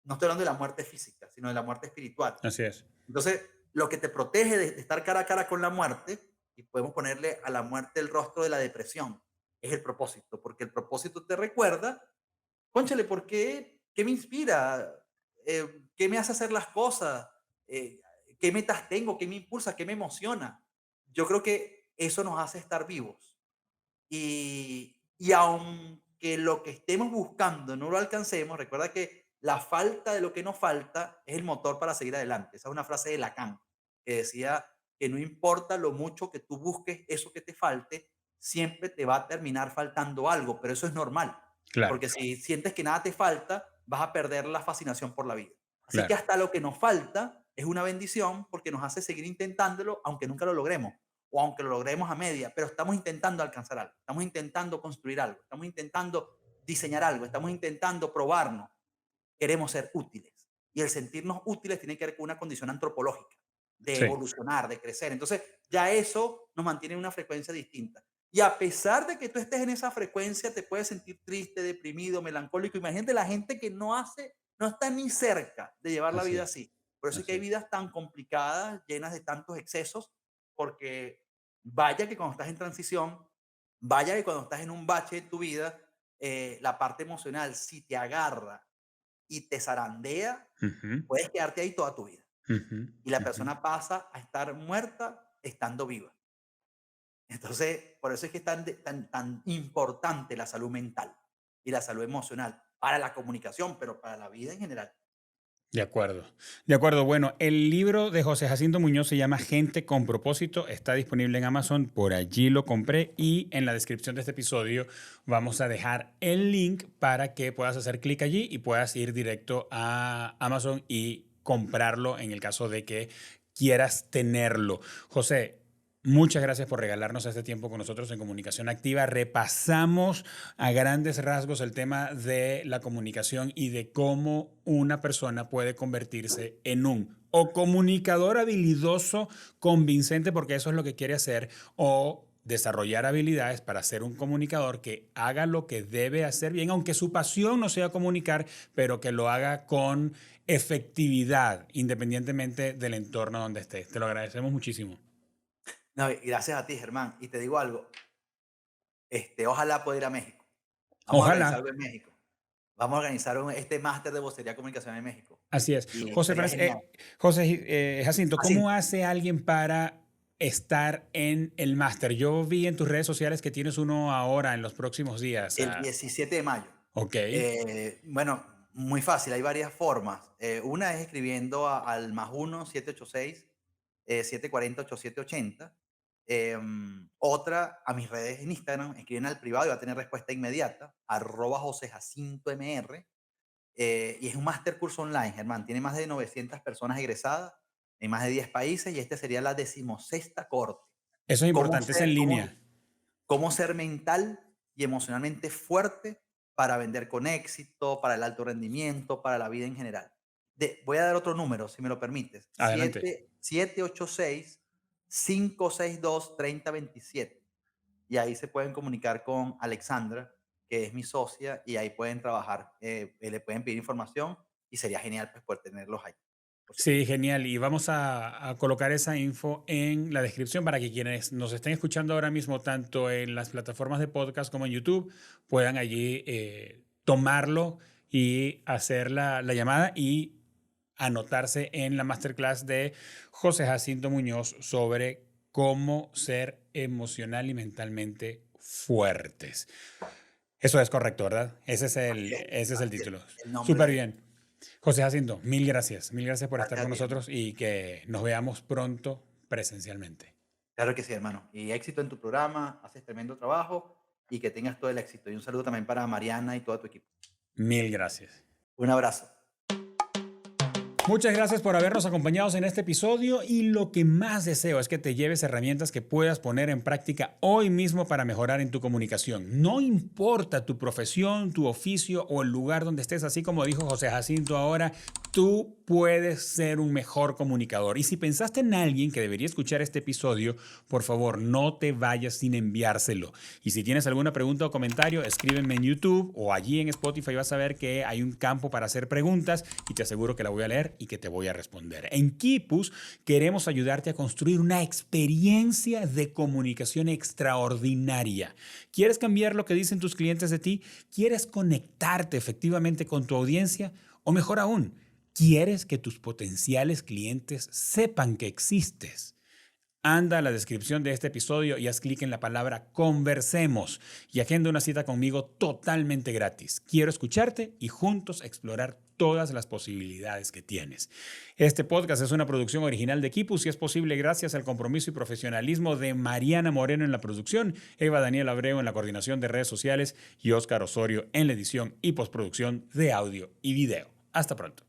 No estoy hablando de la muerte física, sino de la muerte espiritual. Así es. Entonces, lo que te protege de estar cara a cara con la muerte, y podemos ponerle a la muerte el rostro de la depresión, es el propósito, porque el propósito te recuerda, cónchale, ¿por qué? ¿Qué me inspira? ¿Qué me hace hacer las cosas? Eh, ¿Qué metas tengo? ¿Qué me impulsa? ¿Qué me emociona? Yo creo que eso nos hace estar vivos. Y aunque lo que estemos buscando no lo alcancemos, recuerda que la falta de lo que nos falta es el motor para seguir adelante. Esa es una frase de Lacan, que decía que no importa lo mucho que tú busques eso que te falte, siempre te va a terminar faltando algo, pero eso es normal, Claro, porque si sientes que nada te falta, vas a perder la fascinación por la vida. Así que claro. hasta lo que nos falta es una bendición porque nos hace seguir intentándolo aunque nunca lo logremos o aunque lo logremos a media, pero estamos intentando alcanzar algo, estamos intentando construir algo, estamos intentando diseñar algo, estamos intentando probarnos, queremos ser útiles. Y el sentirnos útiles tiene que ver con una condición antropológica, de Sí. evolucionar, de crecer. Entonces, ya eso nos mantiene en una frecuencia distinta. Y a pesar de que tú estés en esa frecuencia, te puedes sentir triste, deprimido, melancólico. Imagínate la gente que no está ni cerca de llevar la Así vida es. así. Por eso es que Así hay es. vidas tan complicadas, llenas de tantos excesos, porque vaya que cuando estás en transición, vaya que cuando estás en un bache en tu vida, la parte emocional, si te agarra y te zarandea, Ujú, puedes quedarte ahí toda tu vida. ujú, Y la ujú. persona pasa a estar muerta estando viva. Entonces, por eso es que es tan importante la salud mental y la salud emocional para la comunicación, pero para la vida en general. De acuerdo. De acuerdo. Bueno, el libro de José Jacinto Muñoz se llama Gente con propósito. Está disponible en Amazon. Por allí lo compré. Y en la descripción de este episodio vamos a dejar el link para que puedas hacer clic allí y puedas ir directo a Amazon y comprarlo en el caso de que quieras tenerlo. José, muchas gracias por regalarnos este tiempo con nosotros en Comunicación Activa. Repasamos a grandes rasgos el tema de la comunicación y de cómo una persona puede convertirse en un o comunicador habilidoso, convincente, porque eso es lo que quiere hacer, o desarrollar habilidades para ser un comunicador que haga lo que debe hacer bien, aunque su pasión no sea comunicar, pero que lo haga con efectividad, independientemente del entorno donde esté. Te lo agradecemos muchísimo. No, y gracias a ti, Germán. Y te digo algo, ojalá pueda ir a México. Vamos a Ojalá. organizar algo en México. Vamos a organizar este máster de vocería y comunicación en México. Así es. Y José, sería genial. José Jacinto, Así, ¿cómo hace alguien para estar en el máster? Yo vi en tus redes sociales que tienes uno ahora en los próximos días. el 17 de mayo. Ok. Bueno, muy fácil, hay varias formas. Una es escribiendo al +1 786 740 8780. Otra, a mis redes en Instagram, escriben al privado y va a tener respuesta inmediata, @josejacintomr. Y es un máster curso online, Germán. Tiene más de 900 personas egresadas en más de 10 países y este sería la 16ª corte. Eso es ¿Cómo importante, es ser, en cómo, línea. cómo ser mental y emocionalmente fuerte para vender con éxito, para el alto rendimiento, para la vida en general? Voy a dar otro número, si me lo permites. Adelante. 786-562-3027. Y ahí se pueden comunicar con Alexandra, que es mi socia, y ahí pueden trabajar, le pueden pedir información y sería genial pues, poder tenerlos ahí. Sí, genial. Y vamos a colocar esa info en la descripción para que quienes nos estén escuchando ahora mismo, tanto en las plataformas de podcast como en YouTube, puedan allí tomarlo y hacer la llamada y anotarse en la masterclass de José Jacinto Muñoz sobre cómo ser emocional y mentalmente fuertes. Eso es correcto, ¿verdad? Ese es el Así es, título. el nombre Súper de bien. José Jacinto, mil gracias. Mil gracias por estar gracias a con ti, hermano. nosotros y que nos veamos pronto presencialmente. Claro que sí, hermano. Y éxito en tu programa, haces tremendo trabajo y que tengas todo el éxito. Y un saludo también para Mariana y todo tu equipo. Mil gracias. Un abrazo. Muchas gracias por habernos acompañado en este episodio y lo que más deseo es que te lleves herramientas que puedas poner en práctica hoy mismo para mejorar en tu comunicación. No importa tu profesión, tu oficio o el lugar donde estés, así como dijo José Jacinto ahora, tú puedes ser un mejor comunicador. Y si pensaste en alguien que debería escuchar este episodio, por favor, no te vayas sin enviárselo. Y si tienes alguna pregunta o comentario, escríbeme en YouTube o allí en Spotify. Vas a ver que hay un campo para hacer preguntas y te aseguro que la voy a leer y que te voy a responder. En Kipus queremos ayudarte a construir una experiencia de comunicación extraordinaria. ¿Quieres cambiar lo que dicen tus clientes de ti? ¿Quieres conectarte efectivamente con tu audiencia? O mejor aún, ¿quieres que tus potenciales clientes sepan que existes? Anda a la descripción de este episodio y haz clic en la palabra conversemos y agenda una cita conmigo totalmente gratis. Quiero escucharte y juntos explorar todas las posibilidades que tienes. Este podcast es una producción original de Kipus y es posible gracias al compromiso y profesionalismo de Mariana Moreno en la producción, Eva Daniel Abreu en la coordinación de redes sociales y Óscar Osorio en la edición y postproducción de audio y video. Hasta pronto.